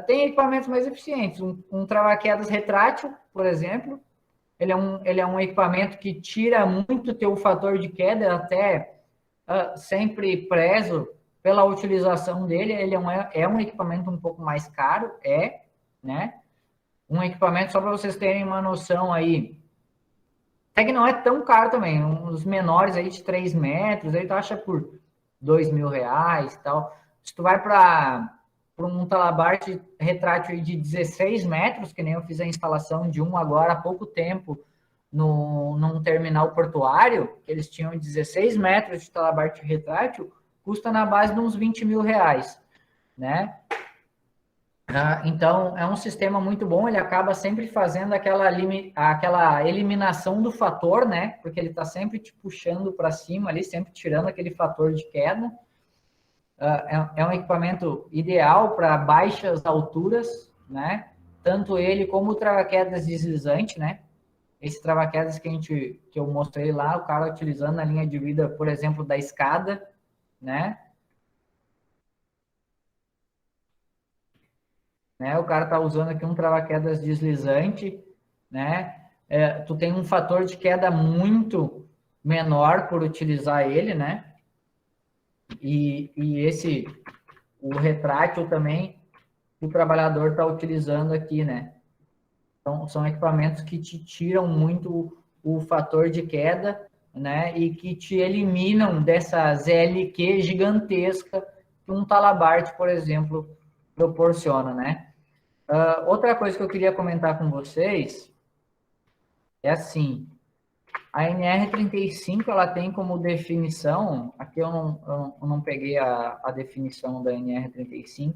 Tem equipamentos mais eficientes. Um trava-quedas retrátil, por exemplo, ele é um equipamento que tira muito teu fator de queda, até sempre prezo pela utilização dele. Ele é um equipamento um pouco mais caro, né? Um equipamento, só para vocês terem uma noção aí, até que não é tão caro também, uns menores aí de 3 metros, aí tu acha por R$ 2.000 e tal. Se tu vai para um talabarte retrátil de 16 metros, que nem eu fiz a instalação de um agora há pouco tempo, num terminal portuário, que eles tinham 16 metros de talabarte retrátil, custa na base de uns R$ 20.000, né? Então, é um sistema muito bom, ele acaba sempre fazendo aquela eliminação do fator, né? Porque ele está sempre te puxando para cima ali, sempre tirando aquele fator de queda. É um equipamento ideal para baixas alturas, né? Tanto ele como o trava-quedas deslizante, né? Esse trava-quedas que eu mostrei lá, o cara utilizando na linha de vida, por exemplo, da escada, né? O cara está usando aqui um trava-quedas deslizante, né? Tu tem um fator de queda muito menor por utilizar ele, né? E o retrátil também, o trabalhador está utilizando aqui, né? Então, são equipamentos que te tiram muito o fator de queda, né? E que te eliminam dessa ZLQ gigantesca que um talabarte, por exemplo, proporciona, né? Outra coisa que eu queria comentar com vocês é assim, a NR35 ela tem como definição, aqui eu não peguei a definição da NR35,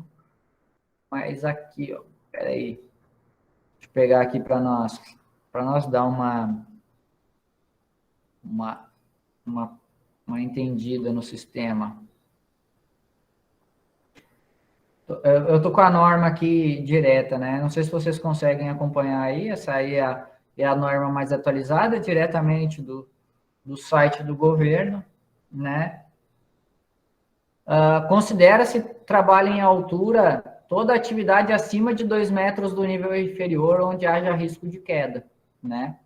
mas aqui, ó, peraí, deixa eu pegar aqui para nós dar uma, uma, uma entendida no sistema. Eu estou com a norma aqui direta, né? Não sei se vocês conseguem acompanhar aí, essa aí é a norma mais atualizada, diretamente do site do governo, né? Considera-se trabalho em altura toda atividade acima de 2 metros do nível inferior, onde haja risco de queda, né?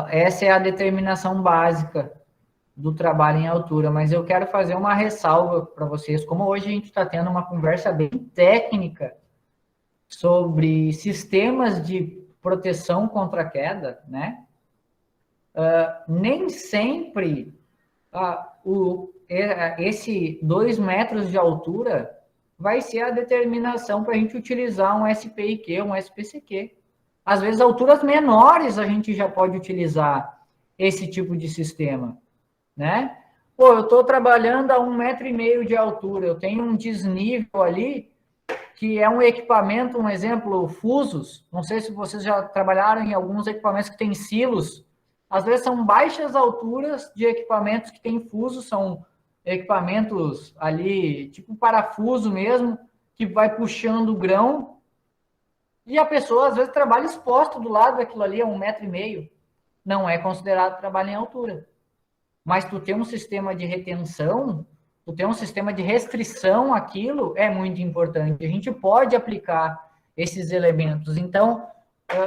Essa é a determinação básica do trabalho em altura, mas eu quero fazer uma ressalva para vocês, como hoje a gente está tendo uma conversa bem técnica sobre sistemas de proteção contra a queda, né? Nem sempre esse 2 metros de altura vai ser a determinação para a gente utilizar um SPIQ, um SPCQ. Às vezes, alturas menores a gente já pode utilizar esse tipo de sistema, né? Pô, eu estou trabalhando a 1,5 metro de altura, eu tenho um desnível ali, que é um equipamento, um exemplo, fusos. Não sei se vocês já trabalharam em alguns equipamentos que têm silos. Às vezes são baixas alturas de equipamentos que têm fusos, são equipamentos ali, tipo parafuso mesmo, que vai puxando o grão. E a pessoa, às vezes, trabalha exposto do lado daquilo ali, a 1,5 metro. Não é considerado trabalho em altura. Mas tu ter um sistema de retenção, tu ter um sistema de restrição àquilo, é muito importante. A gente pode aplicar esses elementos. Então,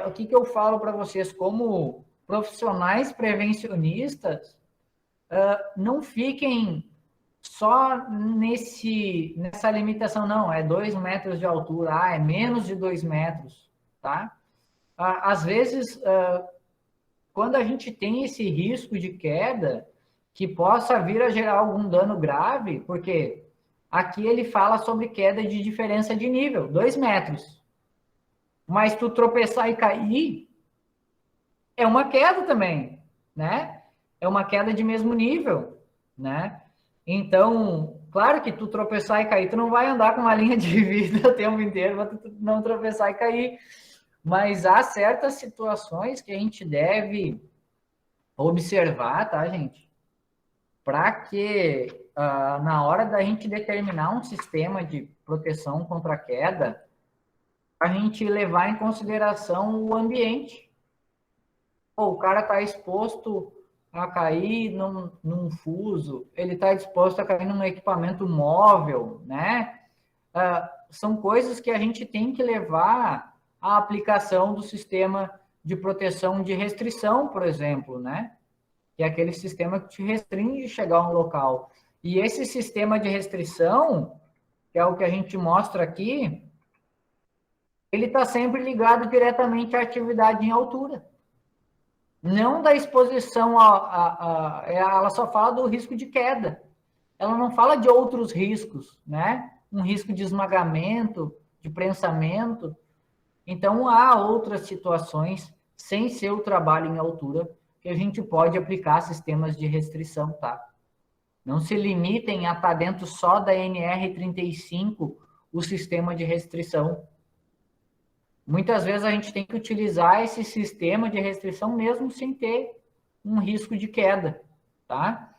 o que eu falo para vocês, como profissionais prevencionistas, não fiquem só nessa limitação, não, é 2 metros de altura, é menos de 2 metros, tá? Às vezes, quando a gente tem esse risco de queda, que possa vir a gerar algum dano grave, porque aqui ele fala sobre queda de diferença de nível, 2 metros. Mas tu tropeçar e cair, é uma queda também, né? É uma queda de mesmo nível, né? Então, claro que tu tropeçar e cair, tu não vai andar com uma linha de vida o tempo inteiro, para tu não tropeçar e cair. Mas há certas situações que a gente deve observar, tá, gente? Para que, na hora da gente determinar um sistema de proteção contra a queda, a gente levar em consideração o ambiente. Pô, o cara está exposto a cair num fuso, ele está disposto a cair num equipamento móvel, né? São coisas que a gente tem que levar à aplicação do sistema de proteção de restrição, por exemplo, né? Que é aquele sistema que te restringe de chegar a um local. E esse sistema de restrição, que é o que a gente mostra aqui, ele está sempre ligado diretamente à atividade em altura. Não da exposição ela só fala do risco de queda. Ela não fala de outros riscos, né? Um risco de esmagamento, de prensamento. Então, há outras situações, sem ser o trabalho em altura, que a gente pode aplicar sistemas de restrição, tá? Não se limitem a estar dentro só da NR35 o sistema de restrição. Muitas vezes a gente tem que utilizar esse sistema de restrição mesmo sem ter um risco de queda, tá?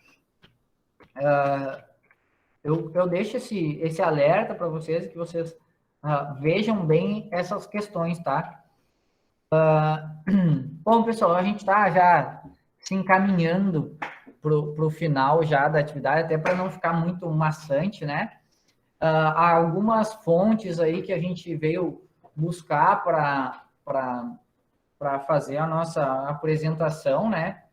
Eu deixo esse alerta para vocês, que vocês vejam bem essas questões, tá? Bom, pessoal, a gente está já se encaminhando para o final já da atividade, até para não ficar muito maçante, né? Há algumas fontes aí que a gente veio buscar para fazer a nossa apresentação, né?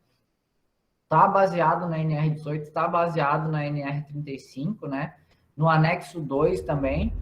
Está baseado na NR18, está baseado na NR35, né? No anexo 2 também.